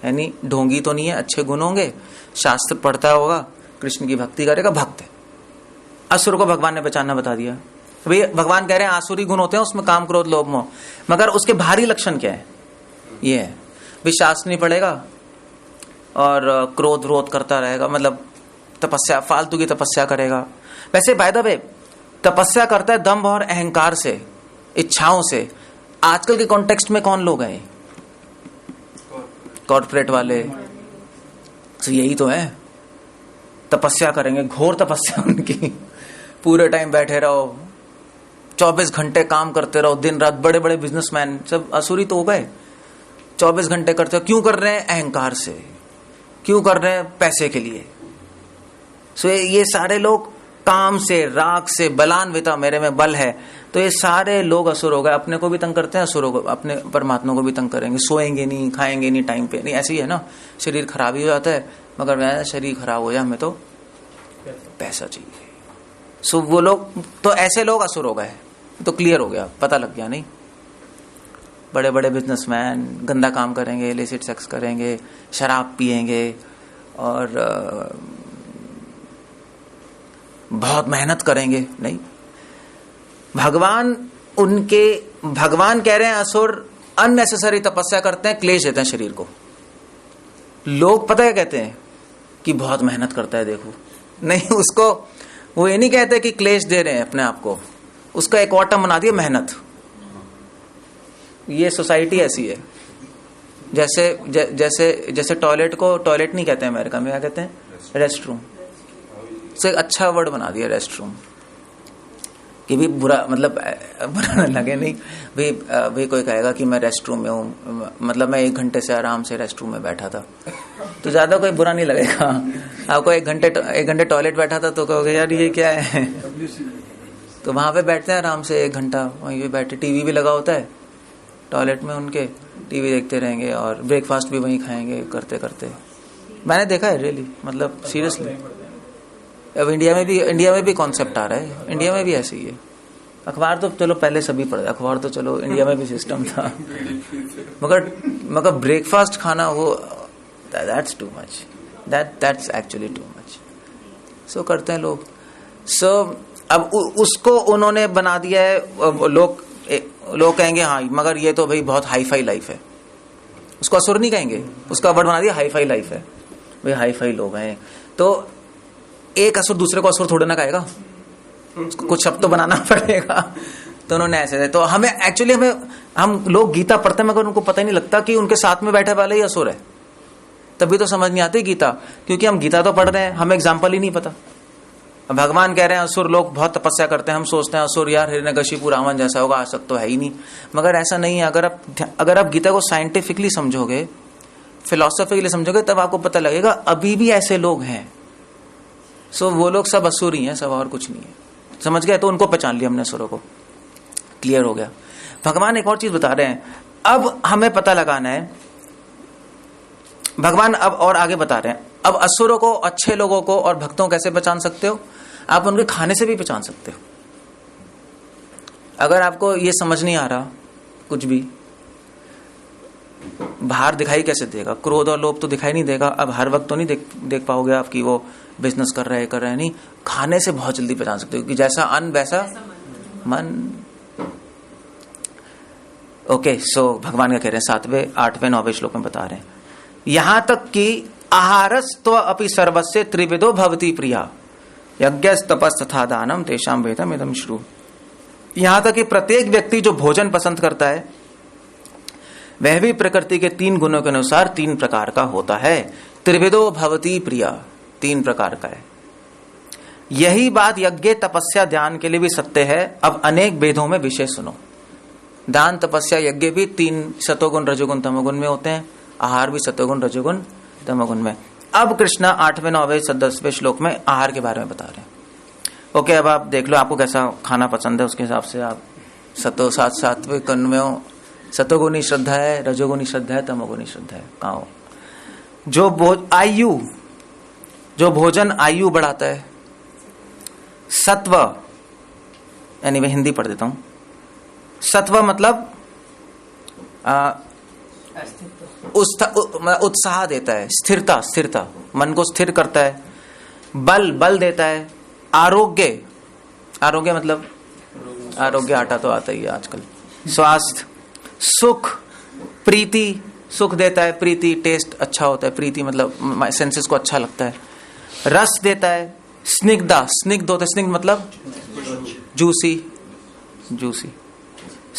यानी ढोंगी तो नहीं है, अच्छे गुण होंगे, शास्त्र पढ़ता होगा, कृष्ण की भक्ति करेगा, भक्त है। असुर को भगवान ने पहचानना बता दिया। भाई भगवान कह रहे हैं आसुरी गुण होते हैं उसमें, काम क्रोध लोभ मोह, मगर उसके भारी लक्षण क्या है, ये है भी शास्त्र नहीं पढ़ेगा और क्रोध विरोध करता रहेगा, मतलब तपस्या, फालतू की तपस्या करेगा। वैसे बाय द वे तपस्या करता है दंभ और अहंकार से, इच्छाओं से। आजकल के कॉन्टेक्स्ट में कौन लोग हैं, कॉर्पोरेट वाले, तो यही तो है, तपस्या करेंगे, घोर तपस्या उनकी, पूरे टाइम बैठे रहो, 24 घंटे काम करते रहो, दिन रात, बड़े बड़े बिजनेसमैन सब असुरी तो हो गए, 24 घंटे करते हो। क्यों कर रहे हैं, अहंकार से, क्यों कर रहे हैं, पैसे के लिए। सो ये सारे लोग काम से, राग से, बलान्विता, मेरे में बल है, तो ये सारे लोग असुर हो गए। अपने को भी तंग करते हैं, असुरों को, अपने परमात्मा को भी तंग करेंगे। सोएंगे नहीं, खाएंगे नहीं टाइम पे, नहीं ऐसे ही है ना, शरीर खराब ही हो जाता है, मगर मैं शरीर खराब हो जाए हमें तो पैसा चाहिए। सो वो लोग तो, ऐसे लोग असुर हो गए, तो क्लियर हो गया, पता लग गया नहीं। बड़े बड़े बिजनेसमैन गंदा काम करेंगे, इलिसिट सेक्स करेंगे, शराब पिएंगे और बहुत मेहनत करेंगे, नहीं। भगवान कह रहे हैं असुर अननेसेसरी तपस्या करते हैं, क्लेश देते हैं शरीर को। लोग पता है कहते हैं कि बहुत मेहनत करता है, देखो, नहीं, उसको वो ये नहीं कहते कि क्लेश दे रहे हैं अपने आप को, उसका एक ऑटम बना दिया मेहनत। ये सोसाइटी ऐसी है, जैसे टॉयलेट को टॉयलेट नहीं कहते हैं अमेरिका में, क्या कहते हैं, रेस्ट रूम। से अच्छा वर्ड बना दिया रेस्ट रूम, कि भी बुरा, मतलब बुरा न लगे, नहीं भाई कोई कहेगा कि मैं रेस्ट रूम में हूँ, मतलब मैं 1 घंटे से आराम से रेस्ट रूम में बैठा था, तो ज्यादा कोई बुरा नहीं लगेगा। आपको 1 घंटे टॉयलेट बैठा था तो कहोगे यार ये क्या है। तो वहां पे बैठते हैं आराम से 1 घंटा, वहीं पे बैठे, टीवी भी लगा होता है टॉयलेट में उनके, टीवी देखते रहेंगे और ब्रेकफास्ट भी वहीं खाएंगे करते करते। मैंने देखा है रियली, मतलब सीरियसली। अब इंडिया में भी कॉन्सेप्ट आ रहा है, इंडिया में भी ऐसे ही है। अखबार तो चलो पहले सभी पढ़े, अखबार तो चलो इंडिया में भी सिस्टम था, मगर ब्रेकफास्ट खाना वो, that's too much, that's actually too much. So करते हैं लोग। सो अब उसको उन्होंने बना दिया है, लोग कहेंगे हाँ मगर ये तो भाई बहुत हाई फाई लाइफ है, उसको असुर नहीं कहेंगे, उसका वर्ड बना दिया हाई फाई लाइफ है, भाई हाई फाई लोग हैं। तो एक असुर दूसरे को असुर थोड़े ना कहेगा, कुछ शब्द तो बनाना पड़ेगा। तो उन्होंने ऐसे, तो हमें एक्चुअली हम लोग गीता पढ़ते हैं मगर उनको पता ही नहीं लगता कि उनके साथ में बैठे वाले ही असुर है। तभी तो समझ नहीं आती गीता, क्योंकि हम गीता तो पढ़ रहे हैं, हमें एग्जाम्पल ही नहीं पता। भगवान कह रहे हैं असुर लोग बहुत तपस्या करते हैं, हम सोचते हैं असुर यार हिरण्यकशिपु रावण जैसा होगा, आज तक तो है ही नहीं, मगर ऐसा नहीं है। अगर आप गीता को साइंटिफिकली समझोगे, फिलोसॉफिकली समझोगे, तब आपको पता लगेगा अभी भी ऐसे लोग हैं। सो वो लोग सब असुर ही हैं, सब और कुछ नहीं है। समझ गए? तो उनको पहचान लिया हमने, असुरों को, क्लियर हो गया। भगवान एक और चीज बता रहे हैं, अब हमें पता लगाना है, भगवान अब और आगे बता रहे हैं, अब असुरों को, अच्छे लोगों को और भक्तों कैसे पहचान सकते हो? आप उनके खाने से भी पहचान सकते हो। अगर आपको ये समझ नहीं आ रहा कुछ भी, बाहर दिखाई कैसे देगा? क्रोध और लोभ तो दिखाई नहीं देगा। अब हर वक्त तो नहीं देख पाओगे आप कि वो बिजनेस कर रहे हैं नहीं। खाने से बहुत जल्दी पहचान सकते हो कि जैसा अन्न वैसा मन। ओके, सो भगवान क्या कह रहे हैं 7वें 8वें 9वें श्लोक में बता रहे हैं, यहां तक कि आहारस्त्व अपि सर्वस्य त्रिविधो भवति प्रिया यज्ञस तपस तथा दानम तेषाम वेदम इदम श्रु। यहां तक कि प्रत्येक व्यक्ति जो भोजन पसंद करता है वह भी प्रकृति के 3 गुणों के अनुसार 3 प्रकार का होता है। त्रिविधो भवति प्रिया 3 प्रकार का है। यही बात यज्ञ तपस्या ध्यान के लिए भी सत्य है। अब अनेक वेदों में विषय सुनो। दान तपस्या यज्ञ भी 3 सतोगुण रजोगुण तमोगुण में होते हैं, आहार भी सतोगुण रजोगुण तमोगुण में। अब कृष्णा 8वें 9वें 10वें श्लोक में आहार के बारे में बता रहे हैं। ओके, अब आप देख लो आपको कैसा खाना पसंद है, उसके हिसाब से आप सात्विक में सतोगुणी श्रद्धा है, रजोगुणी श्रद्धा है, तमोगुणी श्रद्धा है, कहाँ हो? जो भोजन आयु बढ़ाता है, सत्व, यानी मैं हिंदी पढ़ देता हूं। सत्व मतलब उत्साह देता है, स्थिरता, मन को स्थिर करता है। बल देता है। आरोग्य मतलब आरोग्य, आटा तो आता ही है आजकल। स्वास्थ्य, सुख, प्रीति, सुख देता है, प्रीति टेस्ट अच्छा होता है, प्रीति मतलब सेंसेस को अच्छा लगता है। रस देता है। स्निग्ध होता है, स्निग्ध मतलब जूसी।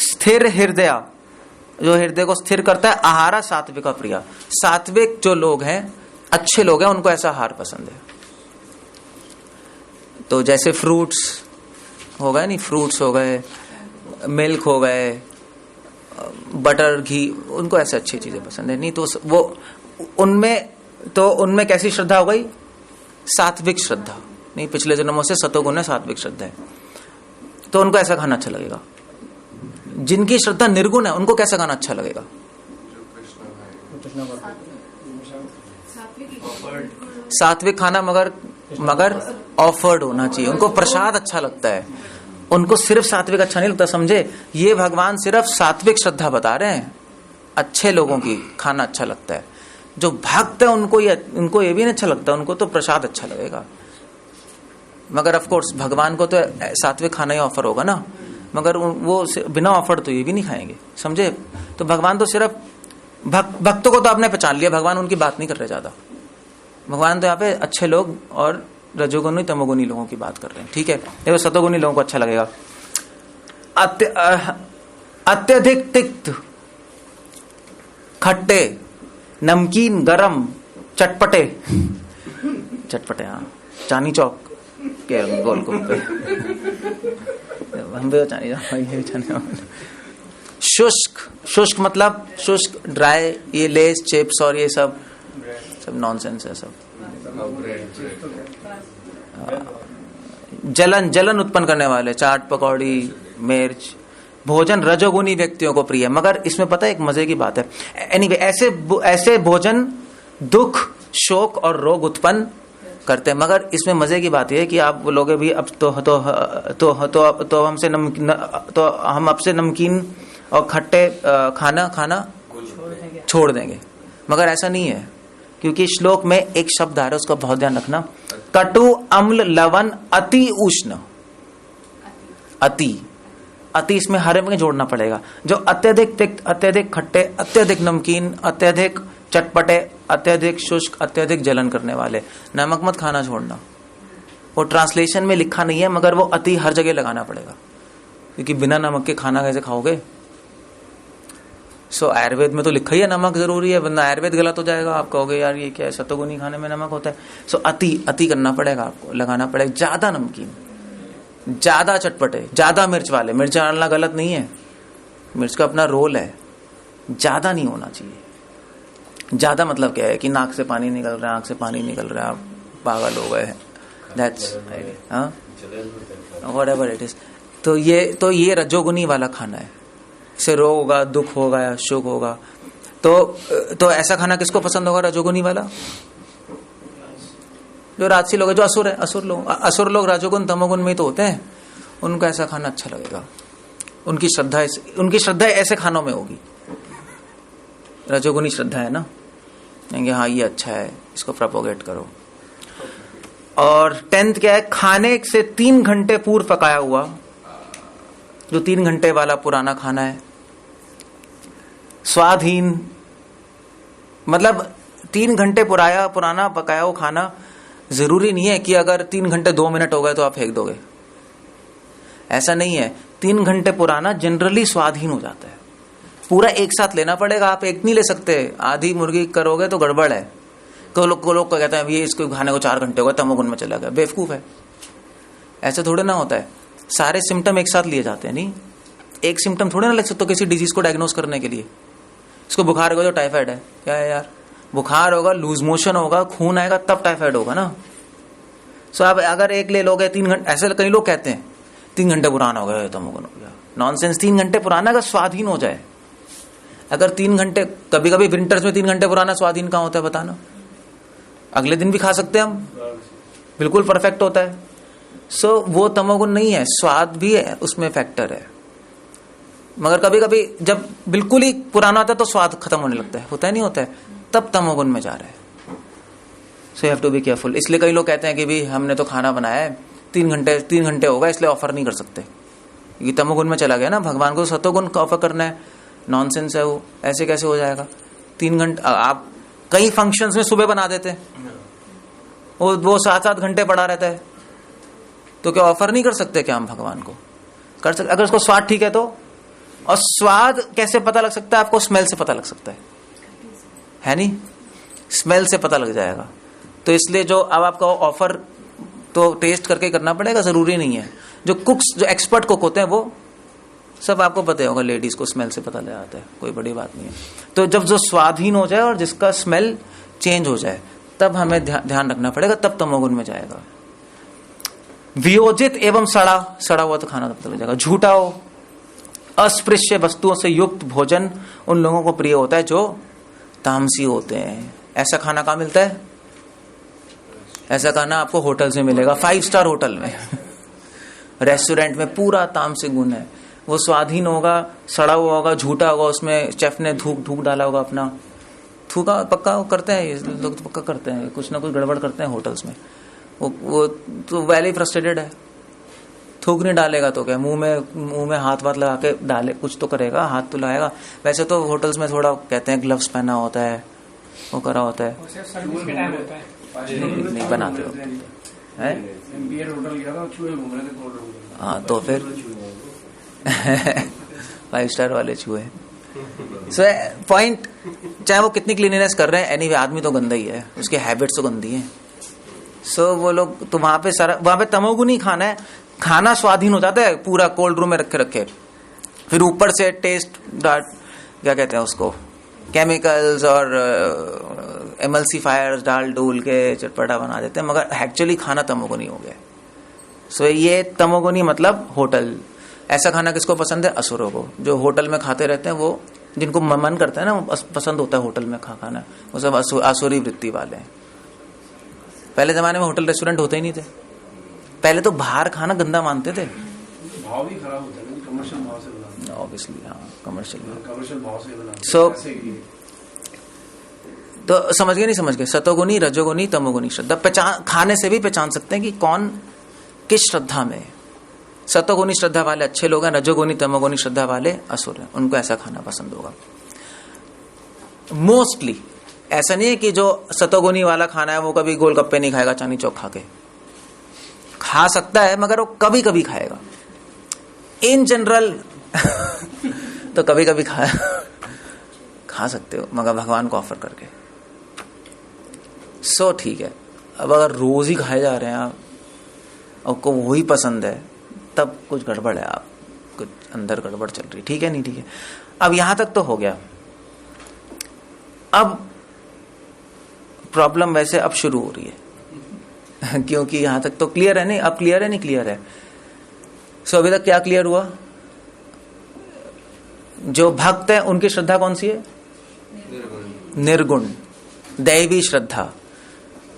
स्थिर हृदय, जो हृदय को स्थिर करता है। आहारा सात्विक प्रिया, सात्विक जो लोग हैं, अच्छे लोग हैं, उनको ऐसा आहार पसंद है। तो जैसे फ्रूट्स हो गए, नहीं फ्रूट्स हो गए, मिल्क हो गए, बटर, घी, उनको ऐसे अच्छी चीजें पसंद है। नहीं तो वो उनमें कैसी श्रद्धा हो गई? सात्विक श्रद्धा। नहीं, पिछले जन्मों से सतोगुण है, सात्विक श्रद्धा है, तो उनको ऐसा खाना अच्छा लगेगा। जिनकी श्रद्धा निर्गुण है उनको कैसा खाना अच्छा लगेगा? सात्विक खाना मगर ऑफर्ड होना चाहिए। उनको प्रसाद अच्छा लगता है, उनको सिर्फ सात्विक अच्छा नहीं लगता। समझे, ये भगवान सिर्फ सात्विक श्रद्धा बता रहे हैं। अच्छे लोगों की खाना अच्छा लगता है। जो भक्त है उनको ये भी नहीं अच्छा लगता, उनको तो प्रसाद अच्छा लगेगा। मगर ऑफ कोर्स भगवान को तो सात्विक खाना ही ऑफर होगा ना, मगर वो बिना ऑफर तो ये भी नहीं खाएंगे। समझे, तो भगवान तो सिर्फ भक्तों को तो आपने पहचान लिया, भगवान उनकी बात नहीं कर रहे ज्यादा। भगवान तो यहाँ पे अच्छे लोग और रजोगुणी तमोगुणी लोगों की बात कर रहे हैं। ठीक है, ये सतोगुणी लोगों को अच्छा लगेगा। अत्यधिक तिक्त, खट्टे, नमकीन, गरम, चटपटे, हाँ, चांदनी चौक के गोलगप्पे, हम भी चांदनी। शुष्क मतलब शुष्क, ड्राई, ये लेस, चिप्स और ये सब नॉनसेंस है सब। जलन उत्पन्न करने वाले, चाट, पकौड़ी, मिर्च, भोजन रजोगुणी व्यक्तियों को प्रिय है। मगर इसमें पता है एक मजे की बात है। एनीवे, ऐसे भोजन दुख, शोक और रोग उत्पन्न करते हैं। मगर इसमें मजे की बात यह है कि आप बोलोगे भी अब तो हम अब से नमकीन और खट्टे खाना छोड़ देंगे। मगर ऐसा नहीं है, क्योंकि श्लोक में एक शब्द आ रहा है, उसका बहुत ध्यान रखना। कटु, अम्ल, लवण, अति उष्ण। अति इसमें हरे में जोड़ना पड़ेगा। जो अत्यधिक तिक्त, अत्यधिक खट्टे, अत्यधिक नमकीन, अत्यधिक चटपटे, अत्यधिक शुष्क, अत्यधिक जलन करने वाले, नमक मत खाना छोड़ना। वो ट्रांसलेशन में लिखा नहीं है, मगर वो अति हर जगह लगाना पड़ेगा, क्योंकि बिना नमक के खाना कैसे खाओगे? सो आयुर्वेद में तो लिखा ही है नमक जरूरी है, वरना आयुर्वेद गलत हो जाएगा। आप कहोगे यार ये क्या है, सतोगुनी खाने में नमक होता है। सो अति करना पड़ेगा, आपको लगाना पड़ेगा। ज्यादा नमकीन, ज्यादा चटपटे, ज्यादा मिर्च वाले। मिर्च डालना गलत नहीं है, मिर्च का अपना रोल है, ज्यादा नहीं होना चाहिए। ज्यादा मतलब क्या है कि नाक से पानी निकल रहा है, आंख से पानी निकल रहा है, आप पागल हो गए हैं, दैट्स व्हाटएवर इट इज। तो ये रजोगुनी वाला खाना है। से रोग होगा, दुख होगा, शोक होगा। तो ऐसा खाना किसको पसंद होगा? रजोगुनी वाला। जो राजसी लोग है, जो असुर है, असुर लोग रजोगुण तमोगुण में तो होते हैं, उनको ऐसा खाना अच्छा लगेगा। उनकी श्रद्धा ऐसे खानों में होगी, रजोगुणी श्रद्धा है ना, कहेंगे हाँ ये अच्छा है, इसको प्रोपोगेट करो। और 10th क्या है, खाने से 3 घंटे पूर्व पकाया हुआ, जो 3 घंटे वाला पुराना खाना है, स्वादहीन, मतलब 3 घंटे पुराना पकाया हुआ खाना, जरूरी नहीं है कि अगर 3 घंटे 2 मिनट हो गए तो आप फेंक दोगे, ऐसा नहीं है। 3 घंटे पुराना जनरली स्वादहीन हो जाता है, पूरा एक साथ लेना पड़ेगा, आप एक नहीं ले सकते, आधी मुर्गी करोगे तो गड़बड़ है। को लोग कहते हैं ये इसको खाने को 4 घंटे हो गए, तमोगुण में चला गया, बेवकूफ है, ऐसे थोड़े ना होता है। सारे सिम्टम एक साथ लिए जाते हैं, नहीं एक सिम्टम थोड़े ना ले सकते किसी डिजीज को डायग्नोस करने के लिए। इसको बुखार होगा तो टाइफाइड है, क्या है यार, बुखार होगा, लूज मोशन होगा, खून आएगा तब टाइफाइड होगा ना। सो आप अगर एक ले लोगे 3 घंटे, ऐसे कई लोग कहते हैं 3 घंटे पुराना हो गया तमोगुण हो गया, नॉनसेंस। 3 घंटे पुराना अगर स्वाधीन हो जाए, अगर 3 घंटे, कभी कभी विंटर्स में 3 घंटे पुराना स्वाधीन कहाँ होता है बताना, अगले दिन भी खा सकते हैं हम, बिल्कुल परफेक्ट होता है। सो वो तमोगुण नहीं है, स्वाद भी है उसमें फैक्टर है, मगर कभी कभी जब बिल्कुल ही पुराना होता है तो स्वाद खत्म होने लगता है, होता है नहीं होता है, तब तमोगुण में जा रहा है। So you have to be careful. इसलिए कई लोग कहते हैं कि भाई हमने तो खाना बनाया है, 3 घंटे होगा इसलिए ऑफर नहीं कर सकते, ये तमोगुण में चला गया ना, भगवान को सतोगुण का ऑफर करना है, नॉनसेंस है वो, ऐसे कैसे हो जाएगा। 3 घंटे आप कई फंक्शंस में सुबह बना देते हैं, वो 7-7 घंटे पड़ा रहता है, तो क्या ऑफर नहीं कर सकते क्या हम भगवान को? कर सकते, अगर उसको स्वाद ठीक है तो। और स्वाद कैसे पता लग सकता है आपको? स्मेल से पता लग सकता है नहीं, स्मेल से पता लग जाएगा। तो इसलिए जो अब आपका ऑफर तो टेस्ट करके करना पड़ेगा, जरूरी नहीं है। जो कुक्स, जो एक्सपर्ट कुक होते हैं वो सब आपको पता होगा, लेडीज को स्मेल से पता लग जाता है, कोई बड़ी बात नहीं है। तो जब जो स्वादहीन हो जाए और जिसका स्मेल चेंज हो जाए तब हमें ध्यान रखना पड़ेगा, तब तमोगुण में जाएगा। वियोजित एवं सड़ा हुआ तो खाना तब तक जाएगा। झूठा हो, अस्पृश्य वस्तुओं से युक्त भोजन उन लोगों को प्रिय होता है जो तामसी होते हैं। ऐसा खाना कहाँ मिलता है? ऐसा खाना आपको होटल से मिलेगा, 5 स्टार होटल में रेस्टोरेंट में पूरा तामसिक गुण है। वो स्वाधीन होगा, सड़ा हुआ होगा, झूठा होगा, उसमें शेफ ने थूक डाला होगा अपना। थूका पक्का करते हैं ये लोग, तो पक्का करते हैं, कुछ ना कुछ गड़बड़ करते हैं होटल्स में। वो तो वैली फ्रस्ट्रेटेड है, थूक नहीं डालेगा तो क्या, मुंह में हाथ लगा के डाले, कुछ तो करेगा, हाथ तो लगाएगा। वैसे तो होटल्स में थोड़ा कहते हैं ग्लव्स पहना होता है, वो करा होता है, नहीं बनाते हो है। हाँ तो फिर 5 स्टार वाले चूहे। सो पॉइंट, चाहे वो कितनी क्लीनिनेस कर रहे हैं, एनीवे आदमी तो गंदा ही है, उसकी हैबिट्स तो गंदी हैं। सो वो लोग तो वहां पे तमोगुनी खाना है, खाना स्वाधीन हो जाता है, पूरा कोल्ड रूम में रखे, फिर ऊपर से टेस्ट क्या कहते हैं उसको, केमिकल्स और एमल्सिफायर्स डाल डूल के चटपटा बना देते हैं, मगर एक्चुअली खाना तमोगुनी हो गया। सो ये तमोगुनी मतलब होटल। ऐसा खाना किसको पसंद है? असुरों को, जो होटल में खाते रहते हैं, वो जिनको मन करता है ना, पसंद होता है होटल में खाना, वो सब आसुरी वृत्ति वाले हैं। पहले जमाने में होटल रेस्टोरेंट होते ही नहीं थे, पहले तो बाहर खाना गंदा मानते थे, भाव भी खराब होता है, कमर्शियल भाव से बनाते हैं। ऑब्वियसली हाँ, कमर्शियल भाव से बनाते हैं। सो तो समझ गए नहीं समझ गए? सतोगुनी, रजोगुनी, तमोगुनी श्रद्धा। पहचान, खाने से भी पहचान सकते हैं कि कौन किस श्रद्धा में है। सतोगुनी श्रद्धा वाले अच्छे लोग हैं, रजोगुनी तमोगुनी श्रद्धा वाले असुर हैं, उनको ऐसा खाना पसंद होगा मोस्टली। ऐसा नहीं है कि जो सतोगुनी वाला खाना है वो कभी गोलगप्पे नहीं खाएगा चांदनी चौक खा के, खा सकता है मगर वो कभी कभी खाएगा। इन जनरल तो कभी कभी खा सकते हो, मगर भगवान को ऑफर करके। सो ठीक है, अब अगर रोज ही खाए जा रहे हैं आप, आपको वही पसंद है, तब कुछ गड़बड़ है, आप कुछ अंदर गड़बड़ चल रही। ठीक है नहीं ठीक है, अब यहां तक तो हो गया। अब प्रॉब्लम वैसे अब शुरू हो रही है क्योंकि यहां तक तो क्लियर है नहीं, अब क्लियर है नहीं क्लियर है। सो अभी तक क्या क्लियर हुआ? जो भक्त है उनकी श्रद्धा कौन सी है? निर्गुण, दैवी श्रद्धा।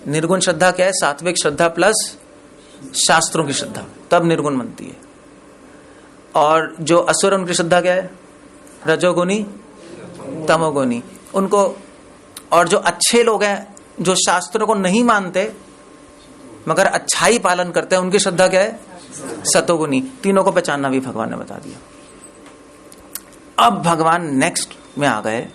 निर्गुण श्रद्धा क्या है? सात्विक श्रद्धा प्लस शास्त्रों की श्रद्धा, तब निर्गुण बनती है। और जो असुर उनकी श्रद्धा क्या है? रजोगुनी तमोगुनी। उनको, और जो अच्छे लोग हैं जो शास्त्रों को नहीं मानते मगर अच्छाई पालन करते हैं, उनकी श्रद्धा क्या है? सतोगुनी। तीनों को पहचानना भी भगवान ने बता दिया। अब भगवान नेक्स्ट में आ गए।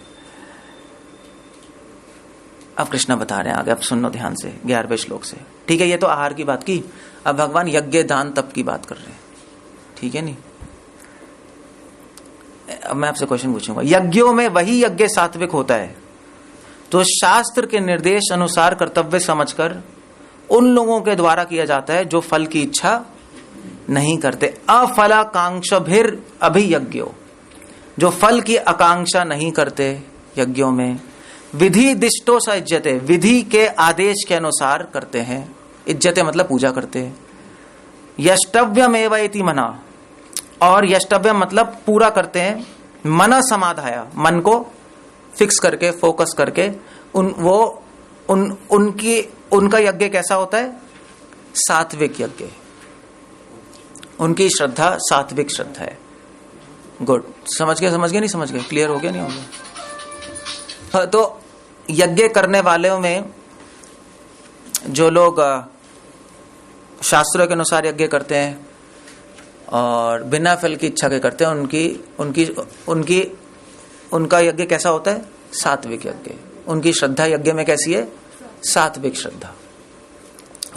अब कृष्ण बता रहे हैं आगे, अब सुनो ध्यान से 11वें श्लोक से। ठीक है, ये तो आहार की बात की। अब भगवान यज्ञ दान तप की बात कर रहे हैं। ठीक है नहीं? अब मैं आपसे क्वेश्चन पूछूंगा, यज्ञों में वही यज्ञ सात्विक होता है तो शास्त्र के निर्देश अनुसार कर्तव्य समझकर उन लोगों के द्वारा किया जाता है जो फल की इच्छा नहीं करते। अफलाकांक्षभिर अभियज्ञो, जो फल की आकांक्षा नहीं करते यज्ञों में। विधि दिष्टो स इज्जते, विधि के आदेश के अनुसार करते हैं। इज्जते मतलब पूजा करते हैं। यष्टव्यमेव इति मना, और यष्टव्य मतलब पूरा करते हैं। मन समाधाया, मन को फिक्स करके, फोकस करके। उनका यज्ञ कैसा होता है? सात्विक यज्ञ। उनकी श्रद्धा सात्विक श्रद्धा है। गुड, समझ गए? नहीं समझ गए? क्लियर हो गया? नहीं हो गया? तो यज्ञ करने वालों में जो लोग शास्त्रों के अनुसार यज्ञ करते हैं और बिना फल की इच्छा के करते हैं, उनका यज्ञ कैसा होता है? सात्विक यज्ञ। उनकी श्रद्धा यज्ञ में कैसी है? सात्विक श्रद्धा।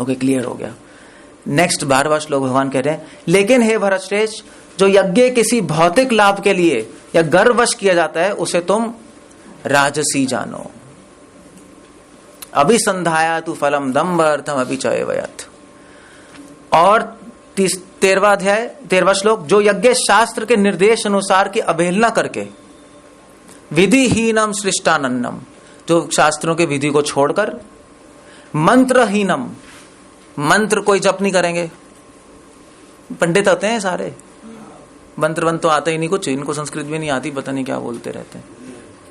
ओके, क्लियर हो गया। नेक्स्ट 12वां श्लोक भगवान कह रहे हैं, लेकिन हे भरतश्रेष्ठ, जो यज्ञ किसी भौतिक लाभ के लिए या गर्ववश किया जाता है उसे तुम राजसी जानो। अभिसंधाया तु फलम दम्भ अर्थम अभिचयवयत्। और 13वां अध्याय 13वां श्लोक, जो यज्ञ शास्त्र के निर्देश अनुसार की अवहेलना करके विधिहीनम सृष्टानन्नम, जो शास्त्रों के विधि को छोड़कर, मंत्रहीनम, मंत्र कोई जप नहीं करेंगे। पंडित होते हैं सारे, मंत्र तो आते ही नहीं कुछ, इनको संस्कृत भी नहीं आती, पता नहीं क्या बोलते रहते हैं।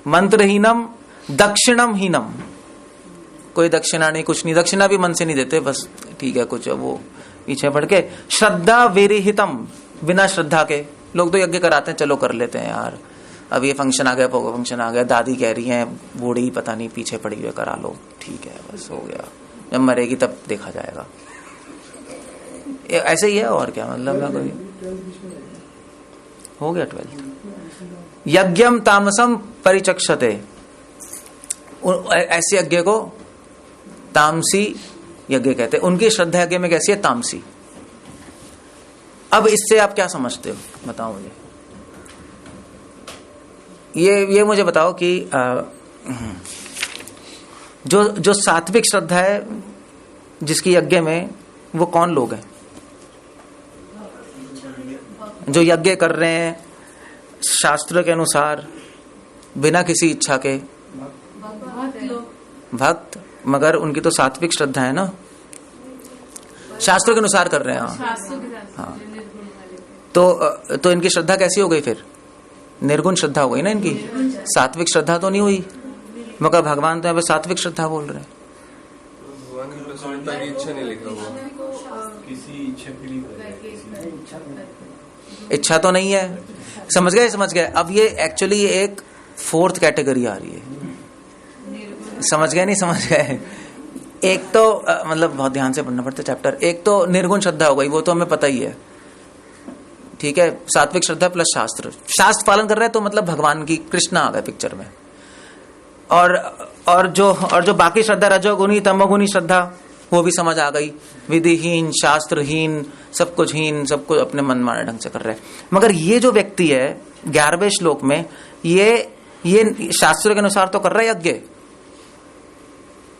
मंत्रहीनम दक्षिणम हीनम, कोई दक्षिणा नहीं, कुछ नहीं, दक्षिणा भी मन से नहीं देते, बस ठीक है कुछ वो पीछे पड़ के। श्रद्धा विरहितम, बिना श्रद्धा के लोग तो यज्ञ कराते हैं, चलो कर लेते हैं यार, अब ये फंक्शन आ गया, फंक्शन आ गया, दादी कह रही है, बूढ़ी पता नहीं पीछे पड़ी हुई, करा लो, ठीक है बस हो गया, जब मरेगी तब देखा जाएगा। ऐसे ही है, और क्या मतलब है, कोई हो गया 12। यज्ञम तामसम परिचक्षते, ऐसे यज्ञ को तामसी यज्ञ कहते हैं। उनकी श्रद्धा यज्ञ में कैसी है? तामसी। अब इससे आप क्या समझते हो, बताओ मुझे। ये मुझे बताओ कि जो सात्विक श्रद्धा है जिसकी यज्ञ में, वो कौन लोग हैं जो यज्ञ कर रहे हैं शास्त्र के अनुसार बिना किसी इच्छा के? भक्त, मगर उनकी तो सात्विक श्रद्धा है ना, शास्त्रों के अनुसार कर रहे हैं। हाँ, तो इनकी श्रद्धा कैसी हो गई फिर? निर्गुण श्रद्धा हो गई ना इनकी, सात्विक श्रद्धा तो नहीं हुई, मगर भगवान तो यहाँ पे सात्विक श्रद्धा बोल रहे हैं। भगवान की प्रसन्नता की इच्छा नहीं लिखा हुआ, किसी इच्छा के लिए, इच्छा तो नहीं है। समझ गए। अब ये एक्चुअली एक 4th कैटेगरी आ रही है, समझ गए? नहीं समझ गए? एक तो मतलब बहुत ध्यान से पढ़ना पड़ता है चैप्टर। एक तो निर्गुण श्रद्धा हो गई, वो तो हमें पता ही है, ठीक है। सात्विक श्रद्धा प्लस शास्त्र पालन कर रहे हैं, तो मतलब भगवान की, कृष्ण आ गए पिक्चर में। और जो बाकी श्रद्धा, रजोगुनी तमोगुनी श्रद्धा, वो भी समझ आ गई। विधिहीन, शास्त्रहीन, सब कुछ हीन, सब कुछ अपने मन माने ढंग से कर रहे हैं। मगर ये जो व्यक्ति है 11वें श्लोक में, ये शास्त्रों के अनुसार तो कर रहा है यज्ञ।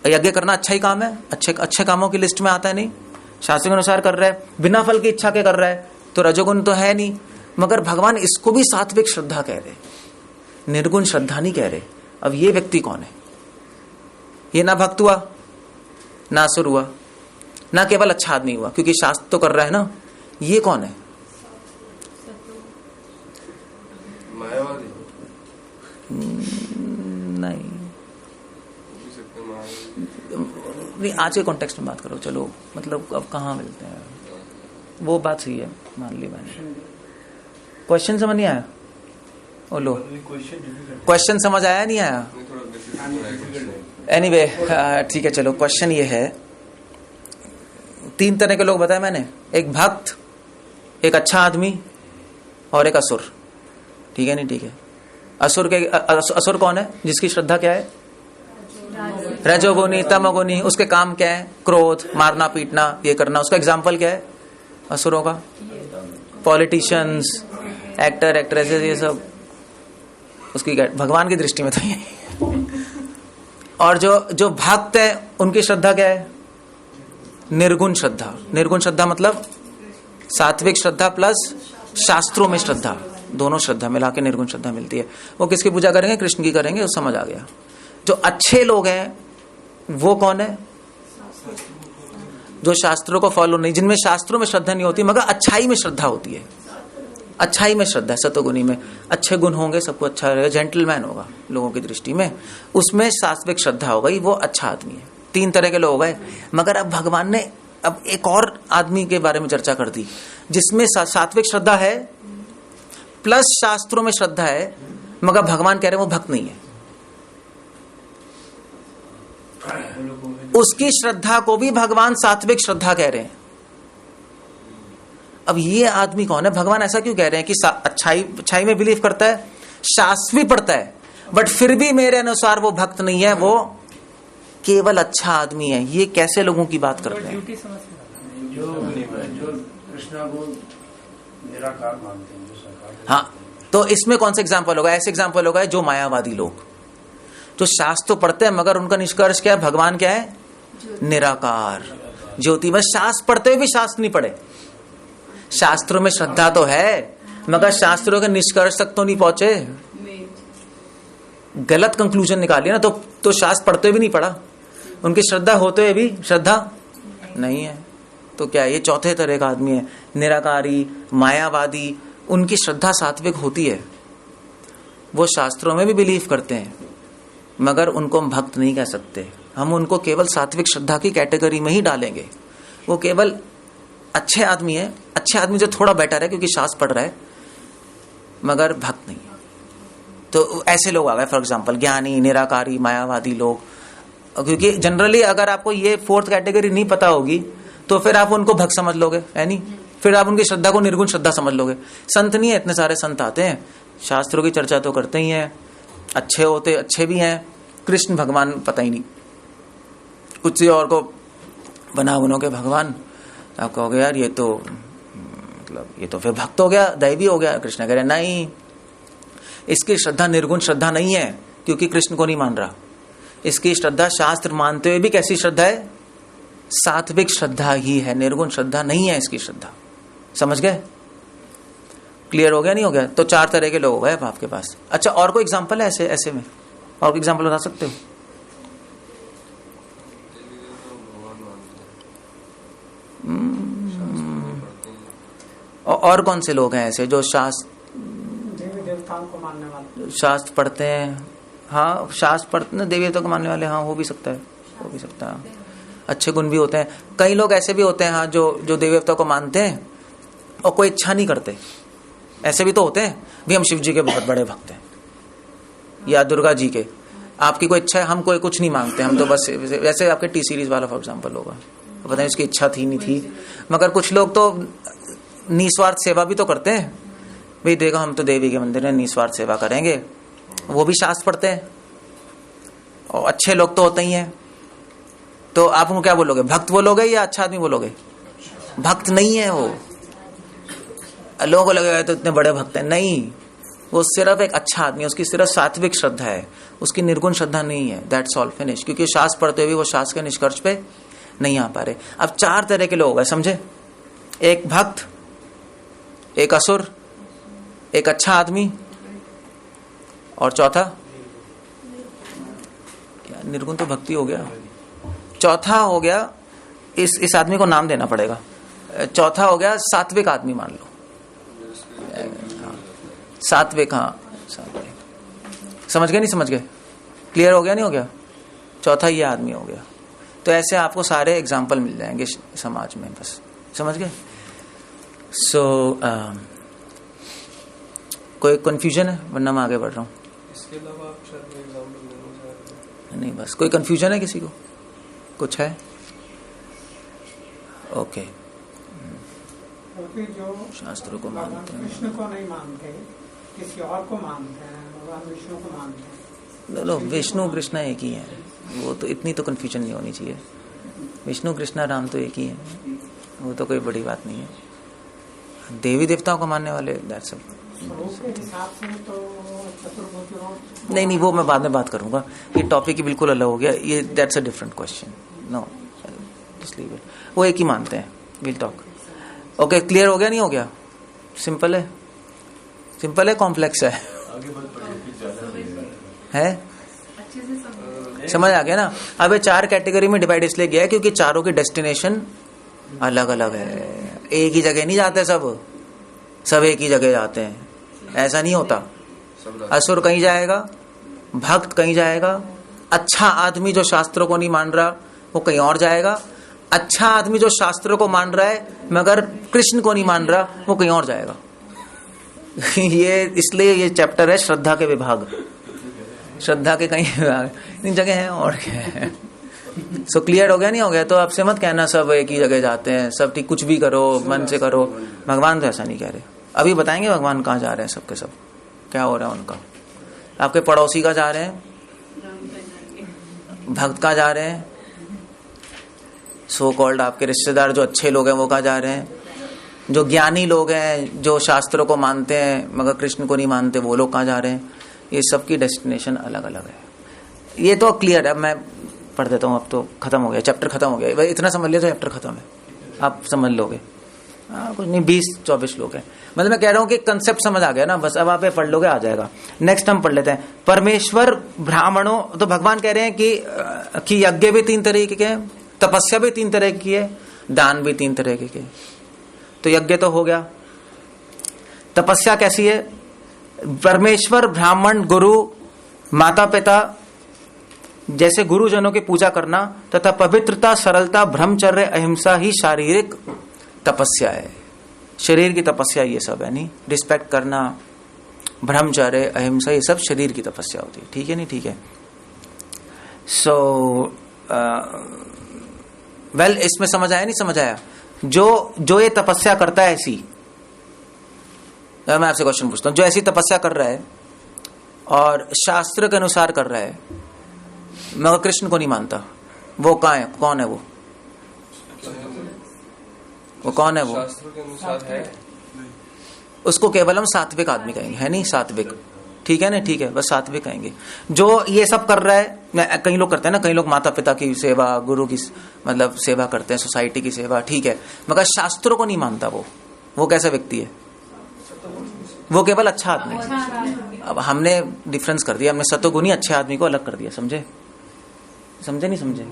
यज्ञ करना अच्छा ही काम है, अच्छे कामों की लिस्ट में आता है, नहीं? शास्त्रों के अनुसार कर रहा है, बिना फल की इच्छा के कर रहा है, तो रजोगुण तो है नहीं। मगर भगवान इसको भी सात्विक श्रद्धा कह रहे, निर्गुण श्रद्धा नहीं कह रहे। अब ये व्यक्ति कौन है? ये ना भक्त हुआ, ना असुर हुआ, ना केवल अच्छा आदमी हुआ, क्योंकि शास्त्र तो कर रहा है ना। ये कौन है? मायावादी नहीं, नहीं, आज के कॉन्टेक्स्ट में बात करो। चलो मतलब अब कहाँ मिलते हैं, वो बात सही है, मान ली मैंने। क्वेश्चन समझ नहीं आया? ओ लो, क्वेश्चन समझ आया नहीं आया? एनीवे ठीक है, चलो क्वेश्चन ये है, 3 तरह के लोग बताए मैंने, एक भक्त, एक अच्छा आदमी और एक असुर। ठीक है नहीं? ठीक है। असुर कौन है? जिसकी श्रद्धा क्या है? रजोगुनी, तमोगुनी। उसके काम क्या है? क्रोध, मारना पीटना, ये करना। उसका एग्जाम्पल क्या है असुरों का? पॉलिटिशियंस, एक्टर, एक्ट्रेसेस, ये सब उसकी भगवान की दृष्टि में तो ये। और जो भक्त है उनकी श्रद्धा क्या है? निर्गुण श्रद्धा। निर्गुण श्रद्धा मतलब सात्विक श्रद्धा प्लस शास्त्रों में श्रद्धा, दोनों श्रद्धा मिला के निर्गुण श्रद्धा मिलती है। वो किसकी पूजा करेंगे? कृष्ण की करेंगे। वो समझ आ गया। जो अच्छे लोग हैं वो कौन है? जो शास्त्रों को फॉलो नहीं, जिनमें शास्त्रों में श्रद्धा नहीं होती मगर अच्छाई में श्रद्धा होती है। अच्छाई में श्रद्धा, सतोगुनी में अच्छे गुण होंगे, सबको अच्छा रहेगा, जेंटलमैन होगा लोगों की दृष्टि में, उसमें सात्विक श्रद्धा हो गई, वो अच्छा आदमी है। 3 तरह के लोग हैं। मगर अब भगवान ने अब एक और आदमी के बारे में चर्चा कर दी जिसमें सात्विक श्रद्धा है प्लस शास्त्रों में श्रद्धा है, मगर भगवान कह रहे हैं वो भक्त नहीं है। उसकी श्रद्धा को भी भगवान सात्विक श्रद्धा कह रहे हैं। अब ये आदमी कौन है? भगवान ऐसा क्यों कह रहे हैं कि अच्छाई में बिलीव करता है, शास्त्र भी पढ़ता है, बट फिर भी मेरे अनुसार वो भक्त नहीं है, वो केवल अच्छा आदमी है। ये कैसे लोगों की बात करते हैं? जो कृष्णा को निराकार मानते हैं, जो सरकार। हाँ, तो इसमें कौन सा एग्जाम्पल होगा? ऐसे एग्जाम्पल होगा जो मायावादी लोग, जो शास्त्र तो पढ़ते हैं मगर उनका निष्कर्ष क्या है? भगवान क्या है? निराकार, ज्योति। बस शास्त्र पढ़ते हुए भी शास्त्र नहीं पढ़े। शास्त्रों में श्रद्धा तो है मगर शास्त्रों के निष्कर्ष तक तो नहीं पहुंचे, गलत कंक्लूजन निकालिए ना। तो शास्त्र पढ़ते हुए भी नहीं पढ़ा, उनकी श्रद्धा होते हुए भी श्रद्धा नहीं है। तो क्या ये चौथे तरह का आदमी है? निराकारी, मायावादी। उनकी श्रद्धा सात्विक होती है, वो शास्त्रों में भी बिलीव करते हैं मगर उनको हम भक्त नहीं कह सकते। हम उनको केवल सात्विक श्रद्धा की कैटेगरी में ही डालेंगे। वो केवल अच्छे आदमी है, अच्छे आदमी जो थोड़ा बेटर है क्योंकि शास्त्र पढ़ रहा है मगर भक्त नहीं है। तो ऐसे लोग आ गए, फॉर एग्जाम्पल ज्ञानी, निराकारी, मायावादी लोग। क्योंकि जनरली अगर आपको ये 4th कैटेगरी नहीं पता होगी तो फिर आप उनको भक्त समझ लोगे, है नहीं? फिर आप उनकी श्रद्धा को निर्गुण श्रद्धा समझ लोगे। संत नहीं है, इतने सारे संत आते हैं, शास्त्रों की चर्चा तो करते ही हैं, अच्छे होते, अच्छे भी हैं। कृष्ण भगवान पता ही नहीं, कुछ और को बना बुनो के भगवान। आप कहोगे यार ये तो मतलब ये तो फिर भक्त हो गया, दैवी हो गया। कृष्ण कह रहे नहीं, इसकी श्रद्धा निर्गुण श्रद्धा नहीं है क्योंकि कृष्ण को नहीं मान रहा। इसकी श्रद्धा शास्त्र मानते हुए भी कैसी श्रद्धा है? सात्विक श्रद्धा ही है, निर्गुण श्रद्धा नहीं है इसकी श्रद्धा। समझ गए? क्लियर हो गया नहीं हो गया? तो 4 तरह के लोग हो गए आपके पास। अच्छा, और कोई एग्जाम्पल है ऐसे में? और कोई एग्जाम्पल बता सकते हो? और कौन से लोग हैं ऐसे जो शास्त्र देवताओं को मानने वाले, शास्त्र पढ़ते हैं? हाँ, शास्त्र पढ़ते हैं, देवी देवताओं को मानने वाले। हाँ, हो भी सकता है, हो भी सकता है। अच्छे गुण भी होते हैं। कई लोग ऐसे भी होते हैं हाँ, जो देवी देवता को मानते हैं और कोई इच्छा नहीं करते। ऐसे भी तो होते हैं भी, हम शिव जी के बहुत बड़े भक्त हैं या दुर्गा जी के। आपकी कोई इच्छा है, हम कोई कुछ नहीं मांगते, हम तो बस वैसे आपके टी सीरीज वाला फॉर एग्जाम्पल होगा, पता नहीं उसकी इच्छा थी नहीं थी। मगर कुछ लोग तो निस्वार्थ सेवा भी तो करते हैं। भाई देखो, हम तो देवी के मंदिर में निस्वार्थ सेवा करेंगे, वो भी शास्त्र पढ़ते हैं। और अच्छे लोग तो होते ही हैं। तो आप उनको क्या बोलोगे? भक्त बोलोगे या अच्छा आदमी बोलोगे? भक्त नहीं है वो। लोगों को लगेगा तो इतने बड़े भक्त हैं, नहीं, वो सिर्फ एक अच्छा आदमी है, उसकी सिर्फ सात्विक श्रद्धा है, उसकी निर्गुण श्रद्धा नहीं है। That's all, finish. क्योंकि शास्त्र पढ़ते हुए वो शास्त्र के निष्कर्ष पे नहीं आ पा रहे। अब 4 तरह के लोग हैं, समझे? एक भक्त, एक असुर, एक अच्छा आदमी, और चौथा क्या? निर्गुण तो भक्ति हो गया। चौथा हो गया, इस आदमी को नाम देना पड़ेगा। चौथा हो गया सात्विक आदमी, मान लो सात्विक। हाँ, सात्विक। समझ गए नहीं समझ गए? क्लियर हो गया नहीं हो गया? चौथा ये आदमी हो गया। तो ऐसे आपको सारे एग्जाम्पल मिल जाएंगे समाज में, बस समझ गए। सो कोई कंफ्यूजन है, वरना मैं आगे बढ़ रहा हूँ। इसके अलावा आप शायद कोई एग्जांपल देना चाह रहे हैं? नहीं, बस कोई कंफ्यूजन है किसी को, कुछ है? ओके। क्योंकि जो शास्त्रों को मानते हैं, कृष्ण को नहीं मानते, किसी और को मानते हैं, भगवान विष्णु को मानते हैं। लो विष्णु कृष्ण एक ही है, वो तो इतनी तो कंफ्यूजन नहीं होनी चाहिए। विष्णु कृष्ण राम तो एक ही है, वो तो कोई बड़ी बात नहीं है। देवी देवताओं को मानने वाले दैट्स स्वरूप के हिसाब से तो चतुर्भुज। नहीं, वो मैं बाद में बात करूंगा, ये टॉपिक ही बिल्कुल अलग हो गया, ये that's a different question. No, just leave it. वो एक ही मानते हैं, विल टॉक। ओके, क्लियर हो गया, नहीं हो गया? सिंपल है, सिंपल है, कॉम्प्लेक्स है? समझ आ गया ना? अब ये 4 कैटेगरी में डिवाइड इसलिए गया है क्योंकि चारों की डेस्टिनेशन अलग अलग है। एक ही जगह नहीं जाते सब एक ही जगह जाते हैं, ऐसा नहीं होता। असुर कहीं जाएगा, भक्त कहीं जाएगा, अच्छा आदमी जो शास्त्रों को नहीं मान रहा वो कहीं और जाएगा, अच्छा आदमी जो शास्त्रों को मान रहा है मगर कृष्ण को नहीं मान रहा वो कहीं और जाएगा। ये इसलिए ये चैप्टर है श्रद्धा के विभाग, श्रद्धा के कई विभाग इन जगह है और क्या है। सो क्लियर हो गया, नहीं हो गया? तो आपसे मत कहना सब एक ही जगह जाते हैं, सब ठीक, कुछ भी करो मन से करो। भगवान तो ऐसा नहीं कह रहे। अभी बताएंगे भगवान कहाँ जा रहे हैं, सबके सब क्या हो रहा है उनका। आपके पड़ोसी का जा रहे हैं, भक्त का जा रहे हैं, सो कॉल्ड आपके रिश्तेदार जो अच्छे लोग हैं वो कहाँ जा रहे हैं, जो ज्ञानी लोग हैं जो शास्त्रों को मानते हैं मगर कृष्ण को नहीं मानते वो लोग कहाँ जा रहे हैं। ये सबकी डेस्टिनेशन अलग अलग है। ये तो क्लियर है, मैं पढ़ देता हूँ। अब तो खत्म हो गया, चैप्टर खत्म हो गया। इतना समझ लिया तो चैप्टर खत्म है, आप समझ लोगे। कुछ नहीं, 20-24 लोग हैं। मतलब मैं कह रहा हूँ कि कंसेप्ट समझ आ गया ना, बस अब आप ये पढ़ लोगे, आ जाएगा। नेक्स्ट हम पढ़ लेते हैं परमेश्वर ब्राह्मणों। तो भगवान कह रहे हैं कि यज्ञ भी 3 तरीके के, तपस्या भी 3 तरह की है, दान भी 3 तरह के। तो यज्ञ तो हो गया, तपस्या कैसी है? परमेश्वर, ब्राह्मण, गुरु, माता पिता जैसे गुरुजनों की पूजा करना तथा पवित्रता, सरलता, ब्रह्मचर्य, अहिंसा ही शारीरिक तपस्या है। शरीर की तपस्या ये सब है, नहीं? रिस्पेक्ट करना, ब्रह्मचर्य, अहिंसा, ये सब शरीर की तपस्या होती है। ठीक है, नहीं? ठीक है। सो वेल, इसमें समझ आया, नहीं समझ आया? जो ये तपस्या करता है ऐसी, मैं आपसे क्वेश्चन पूछता हूं, जो ऐसी तपस्या कर रहा है और शास्त्र के अनुसार कर रहा है मगर कृष्ण को नहीं मानता, वो कहाँ है? कौन है वो कौन है वो? शास्त्रों के अनुसार है, उसको केवल हम सात्विक आदमी कहेंगे, है नहीं? सात्विक, ठीक है ना? ठीक है, बस सात्विक कहेंगे। जो ये सब कर रहा है, कई लोग करते हैं ना, कई लोग माता पिता की सेवा, गुरु की मतलब सेवा करते हैं, सोसाइटी की सेवा, ठीक है, मगर शास्त्रों को नहीं मानता, वो कैसा व्यक्ति है? वो केवल अच्छा आदमी है। अब हमने डिफरेंस कर दिया, हमने सतोगुणी अच्छे आदमी को अलग कर दिया, समझे नहीं समझे?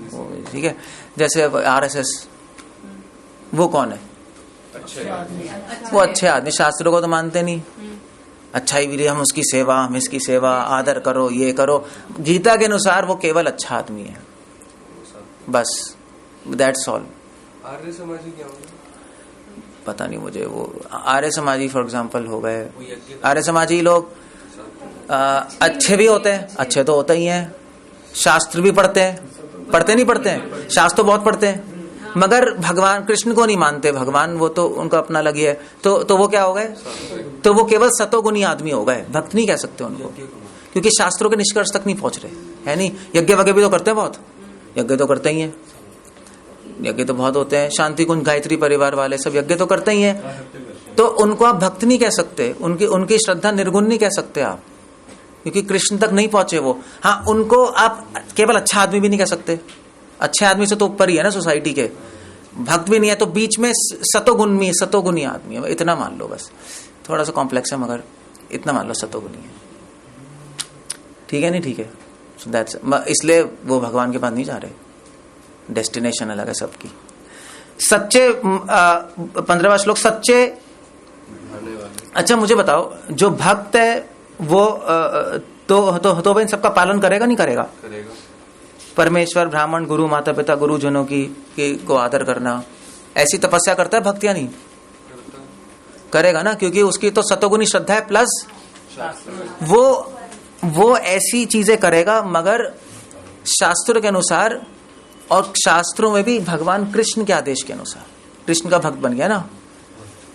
ठीक है। जैसे RSS, वो कौन है? वो अच्छे आदमी, शास्त्रों को तो मानते नहीं, अच्छाई भी, हम उसकी सेवा, हम इसकी सेवा, आदर करो, ये करो। गीता के अनुसार वो केवल अच्छा आदमी है, बस, दैट्स ऑल। आर्य समाजी क्या होगा? पता नहीं मुझे। वो आर्य समाजी फॉर एग्जाम्पल हो गए, आर्य समाजी लोग अच्छे भी होते हैं, अच्छे तो होते ही हैं, शास्त्र भी पढ़ते नहीं पढ़ते हैं, शास्त्र तो बहुत पढ़ते हैं, मगर भगवान कृष्ण को नहीं मानते। भगवान वो तो उनका अपना अलग ही है। तो वो क्या हो गए? तो वो केवल सतोगुणी आदमी हो गए, भक्त नहीं कह सकते उनको, क्योंकि शास्त्रों के निष्कर्ष तक नहीं पहुंच रहे, है नहीं? यज्ञ वगैरह भी तो करते हैं, बहुत यज्ञ तो करते ही हैं, यज्ञ तो बहुत होते हैं। शांति कुंज, गायत्री परिवार वाले सब यज्ञ तो करते ही हैं। तो उनको आप भक्त नहीं कह सकते, उनकी श्रद्धा निर्गुण नहीं कह सकते आप, क्योंकि कृष्ण तक नहीं पहुंचे वो। हाँ, उनको आप केवल अच्छा आदमी भी नहीं कह सकते, अच्छे आदमी से तो ऊपर ही है ना सोसाइटी के, भक्त भी नहीं है, तो बीच में सतोगुणी आदमी है, इतना मान लो बस। थोड़ा सा कॉम्प्लेक्स है मगर इतना मान लो सतोगुणी है, ठीक है, नहीं? ठीक है। सो दैट्स, इसलिए वो भगवान के पास नहीं जा रहे, डेस्टिनेशन अलग है सबकी। सच्चे 15वां श्लोक, सच्चे। अच्छा मुझे बताओ, जो भक्त है वो तो इन सबका पालन करेगा नहीं करेगा? परमेश्वर, ब्राह्मण, गुरु, माता पिता, गुरुजनों की को आदर करना, ऐसी तपस्या करता है भक्त या नहीं? करेगा ना, क्योंकि उसकी तो सतोगुनी श्रद्धा है, प्लस वो ऐसी चीजें करेगा मगर शास्त्रों के अनुसार, और शास्त्रों में भी भगवान कृष्ण के आदेश के अनुसार। कृष्ण का भक्त बन गया ना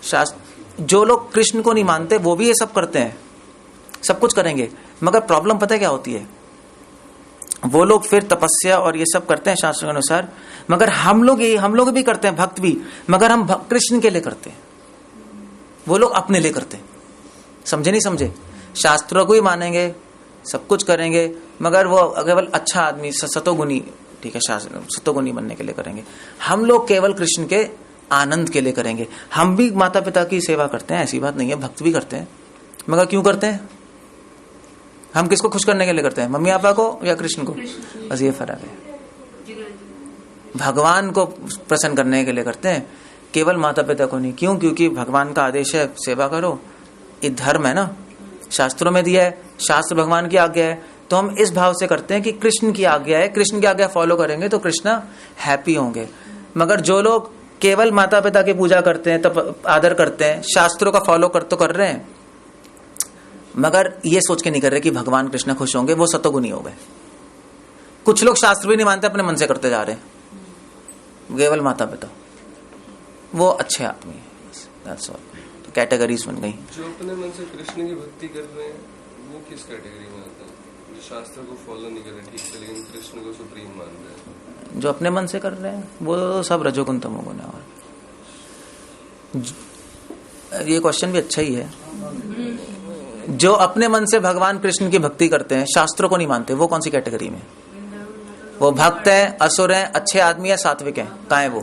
शास्त्र। जो लोग कृष्ण को नहीं मानते वो भी ये सब करते हैं, सब कुछ करेंगे, मगर प्रॉब्लम पता है क्या होती है? वो लोग फिर तपस्या और ये सब करते हैं शास्त्र के अनुसार, मगर हम लोग भी करते हैं, भक्त भी, मगर हम कृष्ण के लिए करते हैं, वो लोग अपने लिए करते हैं। समझे नहीं समझे? शास्त्रों को ही मानेंगे, सब कुछ करेंगे, मगर वो केवल अच्छा आदमी, सतोगुनी, ठीक है, शास्त्र सतोगुनी बनने के लिए करेंगे। हम लोग केवल कृष्ण के आनंद के लिए करेंगे। हम भी माता पिता की सेवा करते हैं, ऐसी बात नहीं है, भक्त भी करते हैं, मगर क्यों करते हैं? हम किसको खुश करने के लिए करते हैं? मम्मी पापा को या कृष्ण को? बस ये फर्क है। भगवान को प्रसन्न करने के लिए करते हैं, केवल माता पिता को नहीं। क्यों? क्योंकि भगवान का आदेश है सेवा करो, ये धर्म है ना, शास्त्रों में दिया है, शास्त्र भगवान की आज्ञा है, तो हम इस भाव से करते हैं कि कृष्ण की आज्ञा है, कृष्ण की आज्ञा फॉलो करेंगे तो कृष्ण हैप्पी होंगे। मगर जो लोग केवल माता पिता की पूजा करते हैं, तब आदर करते हैं, शास्त्रों का फॉलो कर रहे हैं, मगर ये सोच के नहीं कर रहे कि भगवान कृष्ण खुश होंगे, वो सतोगुनी हो गए। कुछ लोग शास्त्र भी नहीं मानते, अपने मन से करते जा रहे हैं, केवल माता पिता, वो अच्छे आदमी है। That's all. तो कैटेगरीज बन गई। जो अपने मन से कृष्ण की भक्ति कर रहे हैं वो किस कैटेगरी में आता है? जो शास्त्र को फॉलो नहीं कर रहे ठीक से, लेकिन कृष्ण को सुप्रीम मान रहे हैं। जो अपने मन से कर रहे हैं वो सब रजोगुण तमोगुण है। और ये क्वेश्चन भी अच्छा ही है। जो अपने मन से भगवान कृष्ण की भक्ति करते हैं, शास्त्रों को नहीं मानते, वो कौन सी कैटेगरी में? वो भक्त है, असुर है, अच्छे आदमी है, सात्विक है? कहाँ है वो?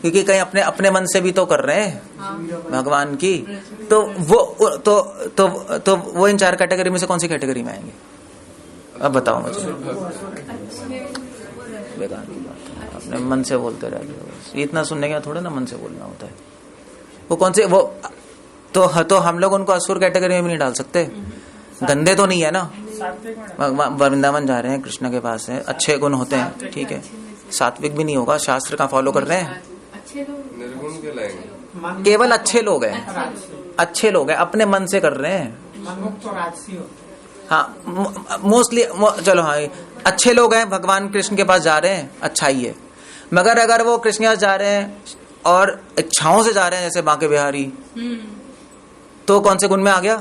क्योंकि कहीं अपने मन से भी तो कर रहे हैं भगवान की, तो वो इन 4 कैटेगरी में से कौन सी कैटेगरी में आएंगे? अब बताओ मुझे। बेकार की बात है, अपने मन से बोलते रहते हो, इतना सुनने का थोड़ा ना मन से बोलना होता है। वो कौन से वो तो हम लोग उनको असुर कैटेगरी में भी नहीं डाल सकते, गंदे तो नहीं है ना। वृंदावन जा रहे हैं, कृष्ण के पास है, अच्छे गुण होते हैं, ठीक है, सात्विक भी नहीं होगा, शास्त्र का फॉलो कर रहे हैं, निर्गुण के लाएंगे, केवल अच्छे लोग हैं, अच्छे लोग हैं, अपने मन से कर रहे हैं। हाँ, मोस्टली चलो, हाँ, अच्छे लोग हैं, भगवान कृष्ण के पास जा रहे हैं, अच्छा ही है। मगर अगर वो कृष्ण के पास जा रहे हैं और इच्छाओं से जा रहे हैं, जैसे बांके बिहारी, तो कौन से गुण में आ गया?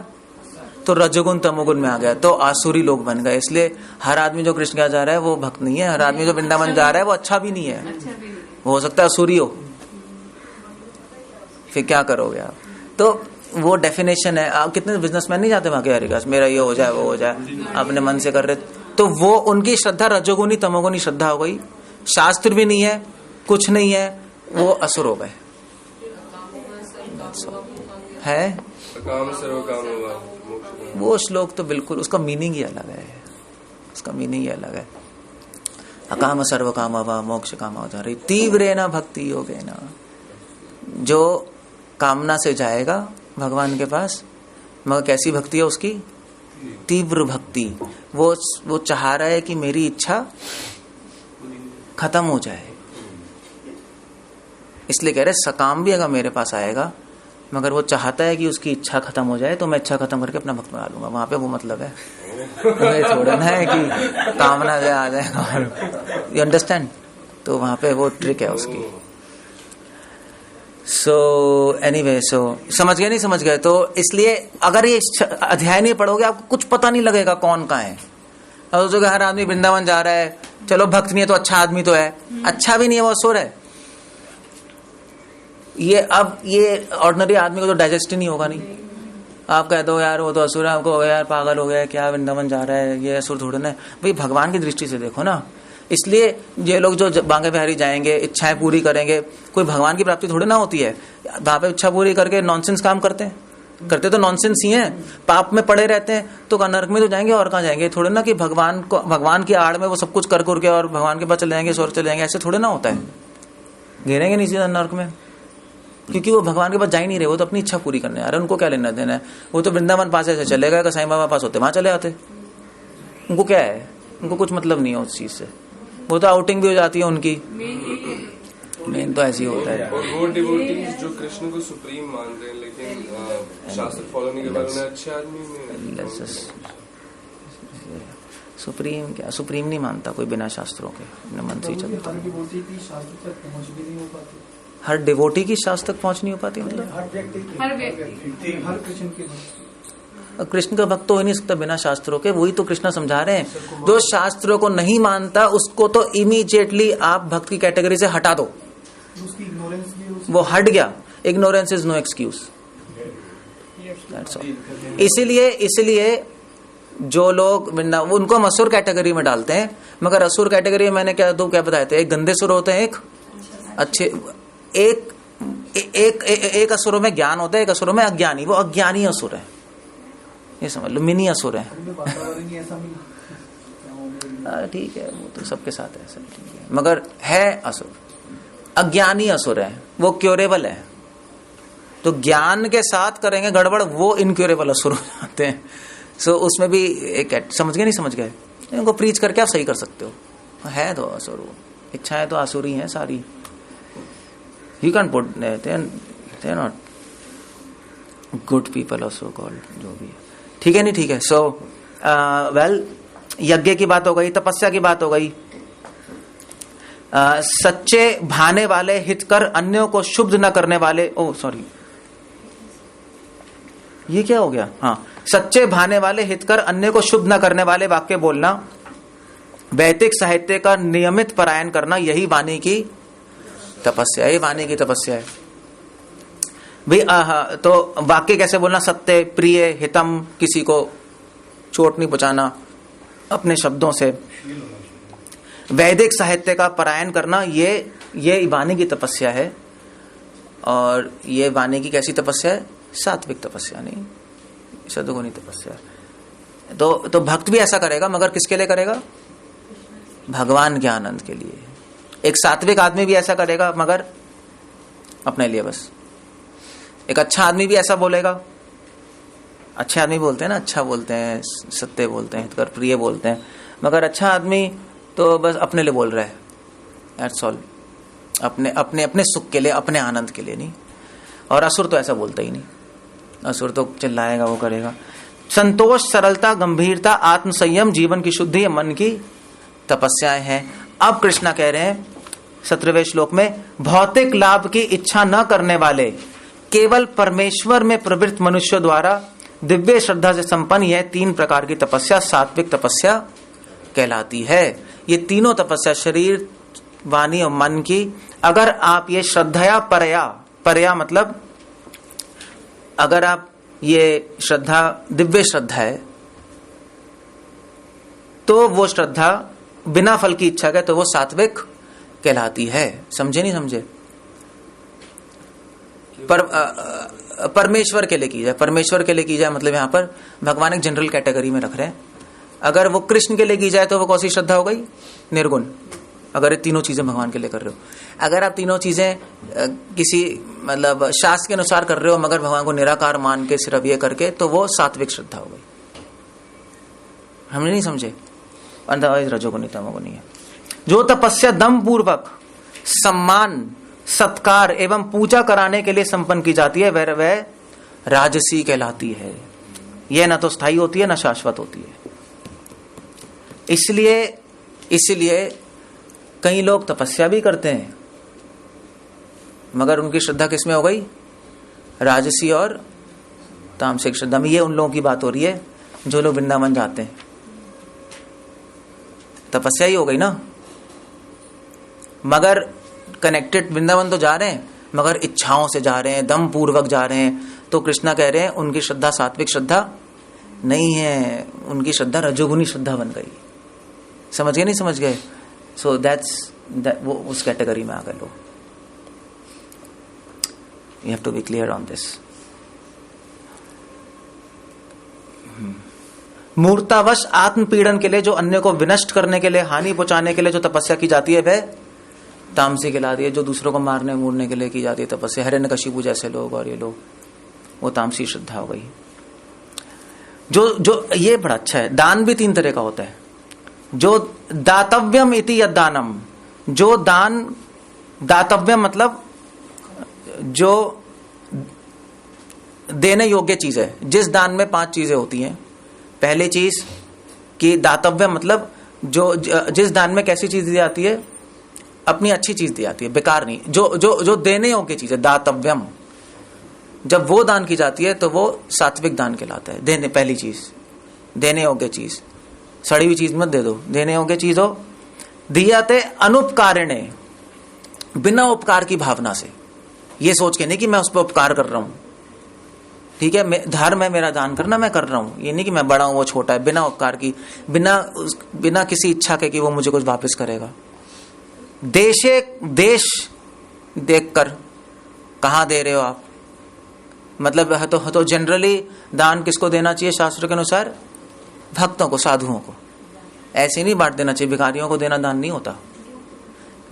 तो रजोगुण तमोगुण में आ गया, तो आसुरी लोग बन गए। इसलिए हर आदमी जो कृष्ण के पास जा रहा है वो भक्त नहीं है, हर आदमी जो वृंदावन जा रहा है वो अच्छा भी नहीं है, वो हो सकता है आसुरी हो। फिर क्या करोगे आप? तो वो डेफिनेशन है। आप कितने बिजनेसमैन नहीं जाते बांके बिहारी के पास, मेरा ये हो जाए वो हो जाए, अपने मन से कर रहे, तो वो उनकी श्रद्धा रजोगुनी तमोगुनी श्रद्धा हो गई, शास्त्र भी नहीं है, कुछ नहीं है, वो असुर हो गए। है काम सर्व काम मोक्ष। वो श्लोक तो बिल्कुल, उसका मीनिंग ही अलग है, उसका मीनिंग ही अलग है। अकाम सर्व काम मोक्ष काम तीव्रेण भक्ति योगेन। जो कामना से जाएगा भगवान के पास, मगर कैसी भक्ति है उसकी? तीव्र भक्ति। वो चाह रहा है कि मेरी इच्छा खत्म हो जाए, इसलिए कह रहे सकाम भी अगर मेरे पास आएगा, मगर वो चाहता है कि उसकी इच्छा खत्म हो जाए, तो मैं इच्छा खत्म करके अपना भक्त बना लूंगा। वहां पे वो मतलब है, थोड़ा ना है कि कामना से आ जाएगा। You understand? तो वहां पे वो ट्रिक है उसकी। सो एनीवे, समझ गए नहीं समझ गए? तो इसलिए अगर ये अध्याय नहीं पढ़ोगे आपको कुछ पता नहीं लगेगा कौन कहाँ है। और जो हर आदमी वृंदावन जा रहा है, चलो भक्त नहीं है तो अच्छा आदमी तो है, अच्छा भी नहीं है, वो असुर है। ये ऑर्डिनरी आदमी को तो डाइजेस्ट ही नहीं होगा। नहीं, आप कह दो यार वो तो असुर है, आपको यार पागल हो गया, क्या वृंदावन जा रहा है, ये असुर थोड़ा ना है। भाई भगवान की दृष्टि से देखो ना। इसलिए ये लोग जो बांके बिहारी जाएंगे, इच्छाएं पूरी करेंगे, कोई भगवान की प्राप्ति थोड़ी ना होती है। वहां पे इच्छा पूरी करके नॉनसेंस काम करते तो नॉनसेंस ही हैं, पाप में पड़े रहते हैं, तो नरक में तो जाएंगे और कहाँ जाएंगे। थोड़े ना कि भगवान की आड़ में वो सब कुछ कर करके और भगवान के पास चले जाएंगे, स्वर्ग चले जाएंगे, ऐसे थोड़े ना होता है। गिरेंगे नहीं सीधा नरक में, क्योंकि वो भगवान के पास जा ही नहीं रहे, वो तो अपनी इच्छा पूरी करने आ रहे हैं। उनको क्या लेना देना है? वो तो वृंदावन पास ऐसे चले गए, साईं बाबा पास होते वहां चले आते, उनको क्या है? उनको कुछ मतलब नहीं है उस चीज से, वो तो आउटिंग भी हो जाती है उनकी। मेन तो ऐसे ही होता है। और वो डिवोटीज जो कृष्ण को सुप्रीम मानते हैं लेकिन शास्त्र फॉलो नहीं कर पाते, उन्हें अच्छे आदमी में सुप्रीम क्या, सुप्रीम नहीं मानता कोई बिना शास्त्रों के, अपने मन से ही चलता। हर डिवोटी की शास्त्र तक पहुंच भी नहीं हो पाती, हर डिवोटी की शास्त्र तक पहुंच नहीं हो पाती, मतलब हर व्यक्ति की, हर कृष्ण की कृष्ण का भक्त तो हो ही नहीं सकता बिना शास्त्रों के। वही तो कृष्ण समझा रहे हैं, जो शास्त्रों को नहीं मानता उसको तो इमीडिएटली आप भक्त की कैटेगरी से हटा दो, उसकी इग्नोरेंस भी वो हट गया। Ignorance is no excuse. इसीलिए जो लोग उनको हम असुर कैटेगरी में डालते हैं, मगर असुर कैटेगरी में मैंने क्या बताए थे, एक गंदे सुर होते हैं, एक अच्छे, एक असुरों में ज्ञान होता है, एक असुरों में अज्ञानी, वो अज्ञानी असुर है, ये समझ लो, मिनी असुर है। ठीक है, वो तो सबके साथ है, सब ठीक है, मगर है असुर, अज्ञानी असुर है, वो क्योरेबल है। तो ज्ञान के साथ करेंगे गड़बड़, वो इनक्योरेबल असुर हो जाते हैं। सो उसमें भी एक समझ गए, नहीं समझ गए, इनको प्रीच करके आप सही कर सकते हो। है तो असुर, वो इच्छाएं तो आसुरी हैं सारी। You can put, they are not good people also called, जो भी है, ठीक है, नहीं ठीक है। सो वेल, यज्ञ की बात हो गई, तपस्या की बात हो गई। सच्चे भाने वाले, हितकर, अन्यों को शुभ न करने वाले, ओ सॉरी, ये क्या हो गया, हाँ, सच्चे भाने वाले, हितकर, अन्य को शुभ न करने वाले वाक्य बोलना, वैदिक साहित्य का नियमित पारायण करना, यही वाणी की तपस्या, ये वाणी की तपस्या है भाई। तो वाक्य कैसे बोलना, सत्य, प्रिय, हितम, किसी को चोट नहीं पहुंचाना अपने शब्दों से। वैदिक साहित्य का पारायण करना, ये वाणी की तपस्या है। और ये वाणी की कैसी तपस्या है, सात्विक तपस्या, नहीं सद्गुणी तपस्या। तो भक्त भी ऐसा करेगा, मगर किसके लिए करेगा, भगवान के आनंद के लिए। एक सात्विक आदमी भी ऐसा करेगा, मगर अपने लिए बस। एक अच्छा आदमी भी ऐसा बोलेगा, अच्छे आदमी बोलते हैं ना, अच्छा बोलते हैं, सत्य बोलते हैं, हितकर, प्रिय बोलते हैं, मगर अच्छा आदमी तो बस अपने लिए बोल रहा है, दैट्स ऑल, अपने सुख के लिए, अपने आनंद के लिए नहीं। और असुर तो ऐसा बोलता ही नहीं, असुर तो चिल्लाएगा, वो करेगा। संतोष, सरलता, गंभीरता, आत्मसंयम, जीवन की शुद्धि, मन की तपस्याएं हैं। अब कृष्णा कह रहे हैं 17वें श्लोक में, भौतिक लाभ की इच्छा न करने वाले, केवल परमेश्वर में प्रवृत्त मनुष्यों द्वारा दिव्य श्रद्धा से संपन्न यह 3 प्रकार की तपस्या सात्विक तपस्या कहलाती है। ये तीनों तपस्या, शरीर, वाणी और मन की, अगर आप ये श्रद्धया परया मतलब अगर आप ये श्रद्धा दिव्य श्रद्धा है, तो वो श्रद्धा बिना फल की इच्छा के, तो वो सात्विक कहलाती है। समझे नहीं समझे? परमेश्वर के लिए की जाए, परमेश्वर के लिए की जाए मतलब यहाँ पर भगवान एक जनरल कैटेगरी में रख रहे हैं। अगर वो कृष्ण के लिए की जाए तो वो कौन सी श्रद्धा हो गई, निर्गुण। अगर ये तीनों चीजें भगवान के लिए कर रहे हो, अगर आप तीनों चीजें किसी मतलब शास्त्र के अनुसार कर रहे हो, मगर भगवान को निराकार मान के सिर्फ ये करके, तो वो सात्विक श्रद्धा हो गई। हमने नहीं समझे, अदरवाइज रजोगुणी तमोगुणी है। जो तपस्या दम पूर्वक सम्मान, सत्कार एवं पूजा कराने के लिए संपन्न की जाती है, वह राजसी कहलाती है। यह न तो स्थायी होती है, न शाश्वत होती है। इसलिए कई लोग तपस्या भी करते हैं, मगर उनकी श्रद्धा किसमें हो गई, राजसी और तामसिक श्रद्धा में। ये उन लोगों की बात हो रही है जो लोग वृंदावन जाते हैं, तपस्या ही हो गई ना, मगर कनेक्टेड वृंदावन तो जा रहे हैं, मगर इच्छाओं से जा रहे हैं, दम पूर्वक जा रहे हैं। तो कृष्णा कह रहे हैं उनकी श्रद्धा सात्विक श्रद्धा नहीं है, उनकी श्रद्धा रजोगुनी श्रद्धा बन गई। समझ गए नहीं समझ गए? सो दैट्स वो उस कैटेगरी में आ गए लोग। You have to be clear on this. मूर्तावश आत्मपीड़न के लिए, जो अन्य को विनष्ट करने के लिए, हानि पहुंचाने के लिए जो तपस्या की जाती है, वह तामसी कहलाती है। जो दूसरों को मारने मूरने के लिए की जाती है तपस्या, हिरण्यकशिपु जैसे लोग और ये लोग, वो तामसी श्रद्धा हो गई। जो ये बड़ा अच्छा है। दान भी 3 तरह का होता है, जो दातव्यम इति यद्दानम, जो दान, दातव्यम मतलब जो देने योग्य चीज है। जिस दान में 5 चीजें होती हैं। पहली चीज कि दातव्य मतलब जो जिस दान में कैसी चीज दी जाती है, अपनी अच्छी चीज दी जाती है, बेकार नहीं, जो जो जो देने योग्य चीज है, दातव्यम। जब वो दान की जाती है तो वो सात्विक दान कहलाता है। देने, पहली चीज देने योग्य चीज, सड़ी हुई चीज मत दे दो, देने योग्य चीज हो। दियाते अनुपकारिणे, बिना उपकार की भावना से, ये सोच के नहीं कि मैं उस पर उपकार कर रहा हूं, ठीक है, धर्म है मेरा दान करना, मैं कर रहा हूं, ये नहीं कि मैं बड़ा हूं वो छोटा है, बिना उपकार की, बिना किसी इच्छा के कि वो मुझे कुछ वापस करेगा। देश देखकर, कहां दे रहे हो आप, मतलब तो जनरली दान किसको देना चाहिए शास्त्र के अनुसार? भक्तों को, साधुओं को। ऐसे नहीं बांट देना चाहिए, भिखारियों को देना दान नहीं होता।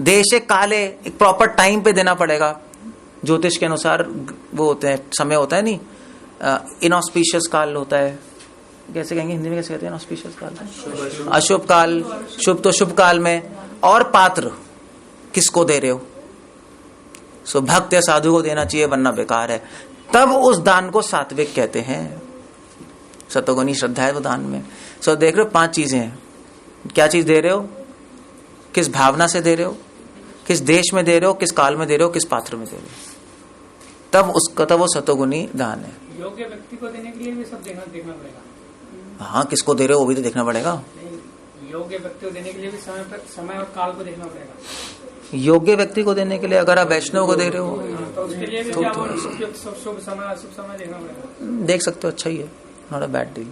देश काले, एक प्रॉपर टाइम पे देना पड़ेगा, ज्योतिष के अनुसार वो होते हैं, समय होता है नहीं, इनऑस्पिशियस काल होता है, कैसे कहेंगे हिंदी में, कैसे कहते हैं इनऑस्पिशियस काल? अशुभ काल, शुभ तो शुभ काल में, और पात्र किसको दे रहे हो? सो भक्त या साधु को देना चाहिए, वरना बेकार है। तब उस दान को सात्विक कहते हैं। सतोगुनी श्रद्धा है वो दान में। सो देख रहे हो 5 चीजें हैं। क्या चीज दे रहे हो, किस भावना से दे रहे हो, किस देश में दे रहे हो, किस काल में दे रहे हो, किस पात्र में दे रहे हो, तब वो सतोगुनी दान है। योग्य व्यक्ति को देने के लिए भी सब देखना पड़ेगा। हाँ, किसको दे रहे हो वो भी तो देखना पड़ेगा। योग्य व्यक्ति को देने के लिए भी समय और काल को देखना पड़ेगा। योग्य व्यक्ति को देने के लिए अगर आप वैष्णव को दे रहे हो तो उसके लिए भी तो क्या शुभ समय अशुभ समय देखना पड़ेगा। देख सकते हो, अच्छा ही है, नॉट अ बैड डील।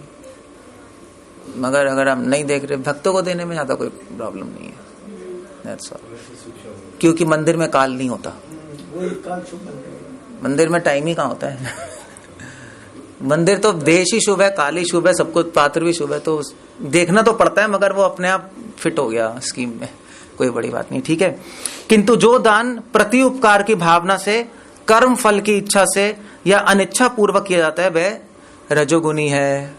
मगर अगर आप नहीं देख रहे, भक्तों को देने में ज्यादा कोई प्रॉब्लम नहीं है, दैट्स ऑल। क्योंकि मंदिर में काल नहीं होता, मंदिर में टाइम ही कहाँ होता है। मंदिर तो देश ही शुभ है, काल ही शुभ है, सब कुछ, पात्र भी शुभ है, तो देखना तो पड़ता है, मगर वो अपने आप फिट हो गया स्कीम में, कोई बड़ी बात नहीं, ठीक है। किंतु जो दान प्रति उपकार की भावना से, कर्म फल की इच्छा से या अनिच्छा पूर्वक किया जाता है, वह रजोगुनी है।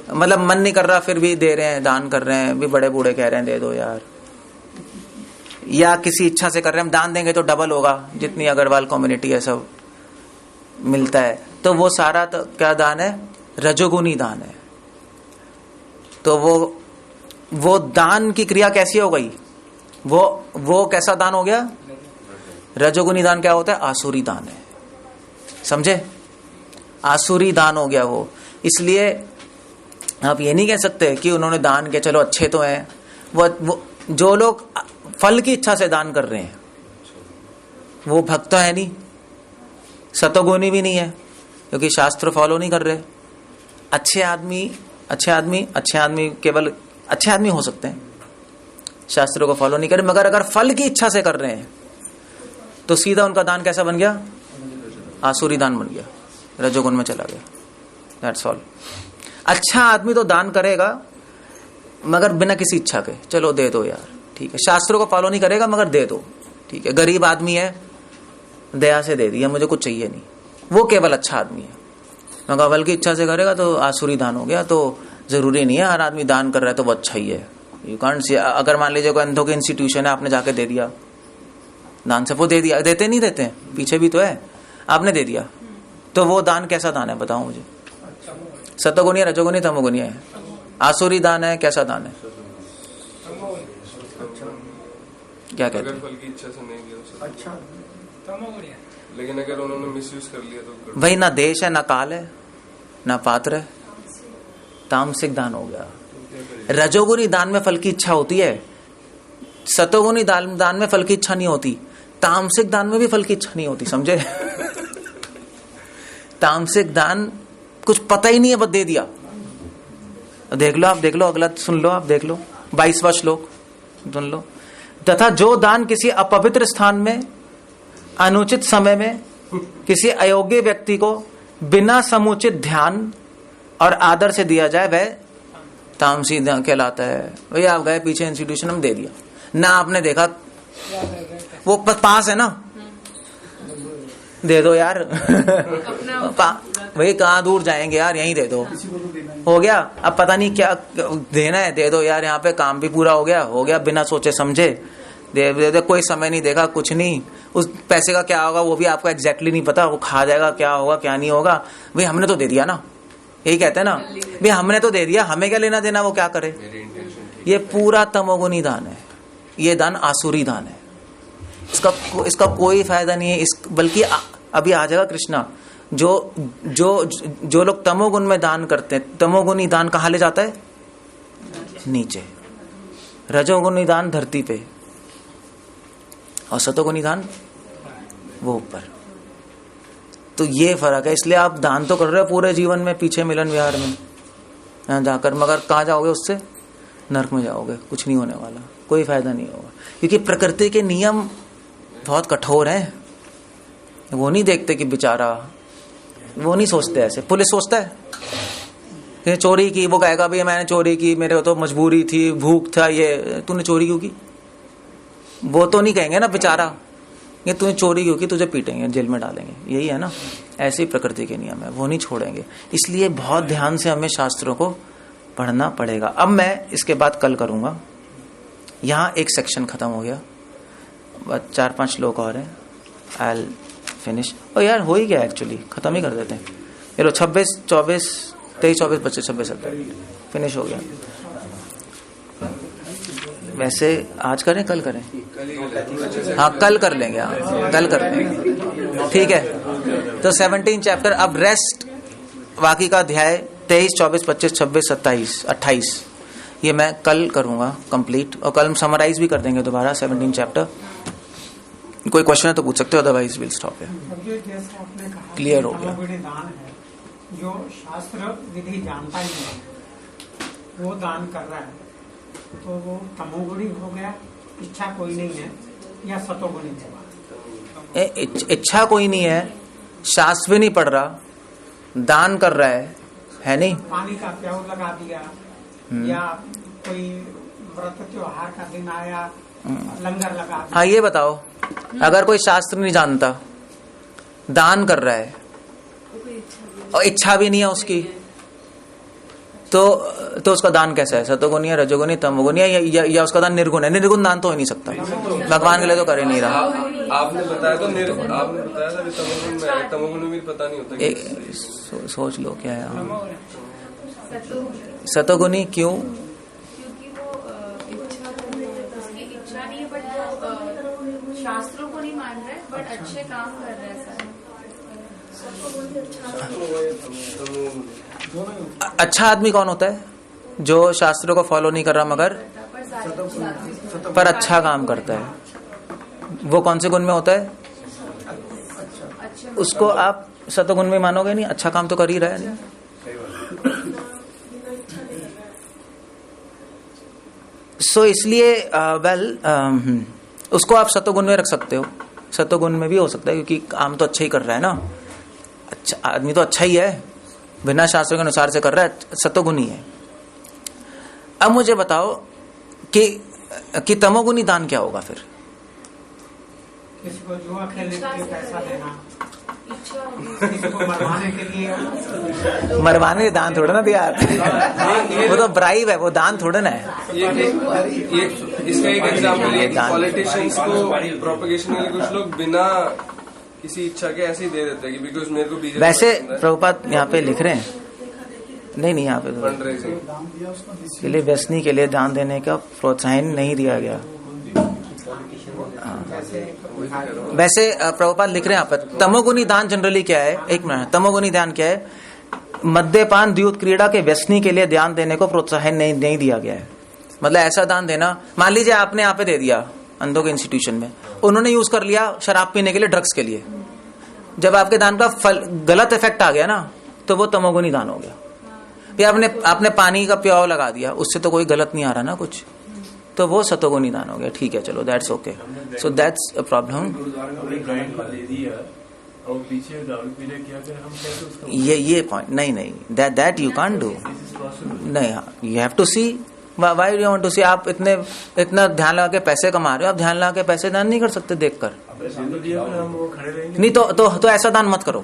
मतलब मन नहीं कर रहा फिर भी दे रहे हैं, दान कर रहे हैं, भी बड़े बूढ़े कह रहे हैं दे दो यार, या किसी इच्छा से कर रहे हैं, हम दान देंगे तो डबल होगा, जितनी अग्रवाल कम्युनिटी है सब मिलता है, तो वो सारा तो क्या दान है? रजोगुनी दान है। तो वो दान की क्रिया कैसी हो गई? वो कैसा दान हो गया? रजोगुनी दान क्या होता है? आसुरी दान है, समझे? आसुरी दान हो गया वो। इसलिए आप ये नहीं कह सकते कि उन्होंने दान किया चलो अच्छे तो हैं। वो जो लोग फल की इच्छा से दान कर रहे हैं वो भक्त है नहीं, सतोगुनी भी नहीं है, क्योंकि शास्त्र फॉलो नहीं कर रहे। अच्छे आदमी केवल अच्छे आदमी हो सकते हैं, शास्त्रों को फॉलो नहीं करें, मगर अगर फल की इच्छा से कर रहे हैं तो सीधा उनका दान कैसा बन गया? आसुरी दान बन गया, रजोगुण में चला गया। That's all. अच्छा आदमी तो दान करेगा मगर बिना किसी इच्छा के, चलो दे दो यार, ठीक है, शास्त्रों को फॉलो नहीं करेगा मगर दे दो, ठीक है। गरीब आदमी है, दया से दे दिया, मुझे कुछ चाहिए नहीं, वो केवल अच्छा आदमी है। मगर फल की इच्छा से करेगा तो आसुरी दान हो गया। तो जरूरी नहीं है हर आदमी दान कर रहा है तो वो अच्छा ही है। यू कांट से, अगर मान लीजिए कोई अंधों की इंस्टीट्यूशन है, आपने जाके दे दिया दान से, वो दे दिया, देते नहीं देते हैं, पीछे भी तो है, आपने दे दिया, तो वो दान कैसा दान है बताओ मुझे? सतोगुनी, रजोगुनी, तमोगुनी है? आसुरी दान है, कैसा दान है? क्या कहते हैं? फल की इच्छा से नहीं किया, अच्छा, लेकिन अगर उन्होंने मिसयूज कर लिया तो वही ना देश है, ना काल है, ना पात्र है, तामसिक दान हो गया। रजोगुनी दान में फल की इच्छा होती है, सतोगुनी दान में फल की इच्छा नहीं होती, तामसिक दान में भी फल की इच्छा नहीं होती, समझे? तामसिक दान कुछ पता ही नहीं है, बस दे दिया। देख लो, आप देख लो, अगला सुन लो, आप देख लो, 22वां श्लोक सुन लो। तथा जो दान किसी अपवित्र स्थान में, अनुचित समय में, किसी अयोग्य व्यक्ति को बिना समुचित ध्यान और आदर से दिया जाए, वह तामसी दान कहलाता है। भैया आप गए पीछे इंस्टीट्यूशन में दे दिया ना, आपने देखा वो पास है ना, दे दो यार भाई कहाँ दूर जाएंगे यार, यहीं दे दो, हो गया। अब पता नहीं क्या देना है, दे दो यार, यहाँ पे काम भी पूरा हो गया, बिना सोचे समझे दे दे। कोई समय नहीं देखा, कुछ नहीं, उस पैसे का क्या होगा वो भी आपको एग्जैक्टली नहीं पता, वो खा जाएगा क्या होगा क्या नहीं होगा। भाई हमने तो दे दिया ना, यही कहते हैं ना, भाई हमने तो दे दिया, हमें क्या लेना देना वो क्या करे। ये पूरा तमोगुनी दान है, ये दान आसुरी दान है, इसका कोई फायदा नहीं है। बल्कि अभी आ जाएगा कृष्णा, जो लोग तमोगुण में दान करते हैं, तमोगुनी दान कहाँ ले जाता है, नीचे, रजोगुनी दान धरती पे, और सतोगुनी दान वो ऊपर। तो ये फर्क है, इसलिए आप दान तो कर रहे हो पूरे जीवन में, पीछे मिलन विहार में यहाँ जाकर, मगर कहाँ जाओगे, उससे नरक में जाओगे, कुछ नहीं होने वाला, कोई फायदा नहीं होगा। क्योंकि प्रकृति के नियम बहुत कठोर हैं, वो नहीं देखते कि बेचारा, वो नहीं सोचते ऐसे। पुलिस सोचता है कि चोरी की, वो कहेगा भाई मैंने चोरी की, मेरे को तो मजबूरी थी, भूख था, ये तूने चोरी क्यों की, वो तो नहीं कहेंगे ना बेचारा ये तूने चोरी क्यों की, तुझे पीटेंगे, जेल में डालेंगे, यही है ना। ऐसी प्रकृति के नियम है, वो नहीं छोड़ेंगे। इसलिए बहुत ध्यान से हमें शास्त्रों को पढ़ना पड़ेगा। अब मैं इसके बाद कल करूंगा, यहाँ एक सेक्शन खत्म हो गया, बस 4-5 श्लोक और हैं, आई फिनिश। और यार हो ही गया, एक्चुअली खत्म ही कर देते हैं। ये लो 26, 24, 23, 24, 25, 26, 27 फिनिश हो गया। वैसे आज करें कल करें, हाँ कल कर लेंगे, हाँ कल कर लेंगे, ठीक है। तो 17 चैप्टर, अब रेस्ट बाकी का अध्याय 23, 24, 25, 26, 27, 28 ये मैं कल करूंगा कंप्लीट, और कल हम समराइज भी कर देंगे दोबारा 17 चैप्टर। कोई क्वेश्चन है तो पूछ सकते हो, otherwise will stop here. Clear हो गया। दान है जो शास्त्र विधि जानता ही नहीं, वो दान कर रहा है, तो वो तमोगुणी हो गया, इच्छा कोई नहीं है, या सतोगुणी होगा। इच्छा कोई नहीं है, शास्त्र भी नहीं पढ़ रहा, दान कर रहा है नहीं। पानी का प्याऊ लगा दिया, या कोई व्रत त्योहार का दिन आया, लंगर लगा दिया। हाँ ये बताओ, अगर कोई शास्त्र नहीं जानता, दान कर रहा है और इच्छा भी नहीं है उसकी, तो उसका दान कैसा है, सतोगुणी है, रजोगुणी, तमोगुणी है, या उसका दान निर्गुण है। निर्गुण दान तो हो ही नहीं सकता, भगवान के लिए तो कर ही नहीं रहा। आपने बताया तो आपने बताया था तमोगुण में पता नहीं होता। सोच लो क्या है सतोगुणी, क्यों? क्योंकि वो इच्छा नहीं है, बट वो शास्त्रों को नहीं मान रहे, बट अच्छे काम कर रहे हैं। अच्छा आदमी कौन होता है? जो शास्त्रों को फॉलो नहीं कर रहा मगर पर अच्छा काम करता है। वो कौन से गुण में होता है? उसको आप सतोगुण में मानोगे नहीं, अच्छा काम तो कर ही रहा है नहीं। सो इसलिए उसको आप सतोगुण में रख सकते हो, सतोगुण में भी हो सकता है, क्योंकि काम तो अच्छा ही कर रहा है ना। अच्छा आदमी तो अच्छा ही है, बिना शास्त्र के अनुसार से कर रहा है, सतोगुणी है। अब मुझे बताओ कि तमोगुणी दान क्या होगा फिर? किसी को जुआ खेलने के लिए पैसा देना, किसी को मरवाने के लिए। मरवाने दान थोड़ा ना दिया वो तो ब्राइब है, वो दान थोड़ा ना है। ये इसका एक एग्जाम्पल है, पॉलिटिशियंस को प्रोपेगेशन के लिए कुछ लोग बिना किसी इच्छा के ऐसे ही दे देते हैं कि बिकॉज मेरे को बीजेपी। वैसे प्रभुपाद यहाँ पे लिख रहे हैं, नहीं यहाँ पे के लिए व्यसनी के लिए दान देने का प्रोत्साहन नहीं दिया गया। वैसे प्रभुपाद लिख रहे हैं यहाँ पर तमोगुणी दान जनरली क्या है, एक मिनट, तमोगुणी दान क्या है? मद्यपान द्यूत क्रीड़ा के व्यसनी के लिए दान देने को प्रोत्साहन नहीं दिया गया है। मतलब ऐसा दान देना, मान लीजिए आपने यहाँ पे दे दिया अंधों के इंस्टीट्यूशन में, उन्होंने यूज कर लिया शराब पीने के लिए, ड्रग्स के लिए, जब आपके दान का फल गलत इफेक्ट आ गया ना, तो वो तमोगुणी दान हो गया। आपने पानी का प्याव लगा दिया, उससे तो कोई गलत नहीं आ रहा ना कुछ, तो वो सतोगुणी दान हो गया। ठीक है, चलो that's okay. So that's a problem. ये पॉइंट नहीं, दैट यू कांट डू। नहीं, you have to see why do want to see. आप इतना ध्यान लगा के पैसे कमा रहे हो, आप ध्यान लगा के पैसे दान नहीं कर सकते देखकर। हम वो खड़े रहेंगे। नहीं तो ऐसा दान मत करो,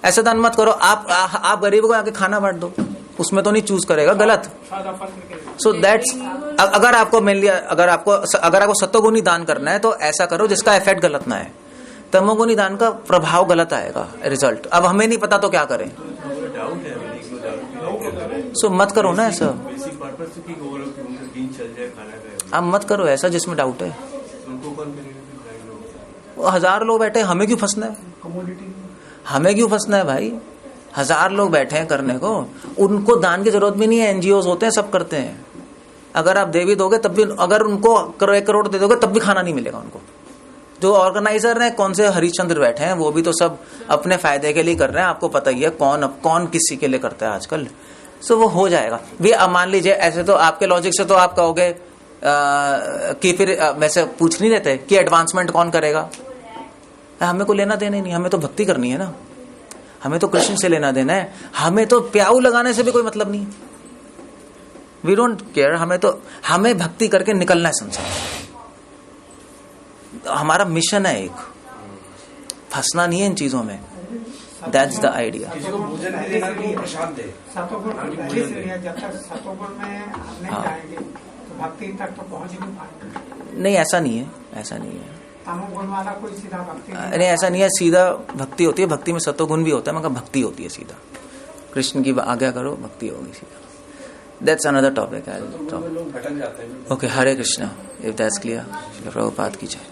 ऐसा दान मत करो। आप गरीब को आके खाना बांट दो, उसमें तो नहीं चूज करेगा, गलत। सो दैट्स, अगर आपको मिल लिया, अगर आपको सत्वगुणी दान करना है तो ऐसा करो जिसका इफेक्ट गलत ना है। तमोगुणी दान का प्रभाव गलत आएगा, रिजल्ट। अब हमें नहीं पता तो क्या करें। डाउट है, सो मत करो ना ऐसा, बेसिक पर्पस की वो लोग उनका दिन चल जाए, खाना खाए, आप मत करो ऐसा जिसमें डाउट है। उनको कौन करेगा? वो 1000 लोग बैठे, हमें क्यों फंसना है? हमें क्यों फंसना है भाई? 1000 लोग बैठे हैं करने को, उनको दान की जरूरत भी नहीं है। एनजीओ होते हैं, सब करते हैं। अगर आप देवी दोगे तब भी, अगर उनको 1 करोड़ दे दोगे तब भी खाना नहीं मिलेगा उनको। जो ऑर्गेनाइजर हैं, कौन से हरिश्चंद्र बैठे हैं, वो भी तो सब अपने फायदे के लिए कर रहे हैं। आपको पता ही है कौन किसी के लिए करता है आजकल। सो वो हो जाएगा। मान लीजिए ऐसे, तो आपके लॉजिक से तो आप कहोगे कि फिर वैसे पूछ नहीं देते कि एडवांसमेंट कौन करेगा। हमें को लेना देना ही नहीं, हमें तो भक्ति करनी है ना, हमें तो कृष्ण से लेना देना है। हमें तो प्याऊ लगाने से भी कोई मतलब नहीं है। We don't care. हमें भक्ति करके निकलना है संसार। हमारा मिशन है एक, फंसना नहीं है इन चीजों में। That's the idea. किसी को भोजन भी देना तो प्रसाद दे। सतोगुण जब तक सतोगुण में हम नहीं जाएंगे तो भक्ति तक तो पहुंच नहीं पाएंगे। नहीं, ऐसा नहीं है, ऐसा नहीं है। तमोगुण वाला कोई सीधा भक्ति नहीं, ऐसा नहीं है। सीधा भक्ति होती है, भक्ति में सत्वगुण भी होता है, मगर भक्ति होती है सीधा। कृष्ण की आज्ञा करो, भक्ति होगी सीधा। That's another topic. लोग भटक जाते हैं। Okay, Hare Krishna. If that's clear, Prabhupada की जय।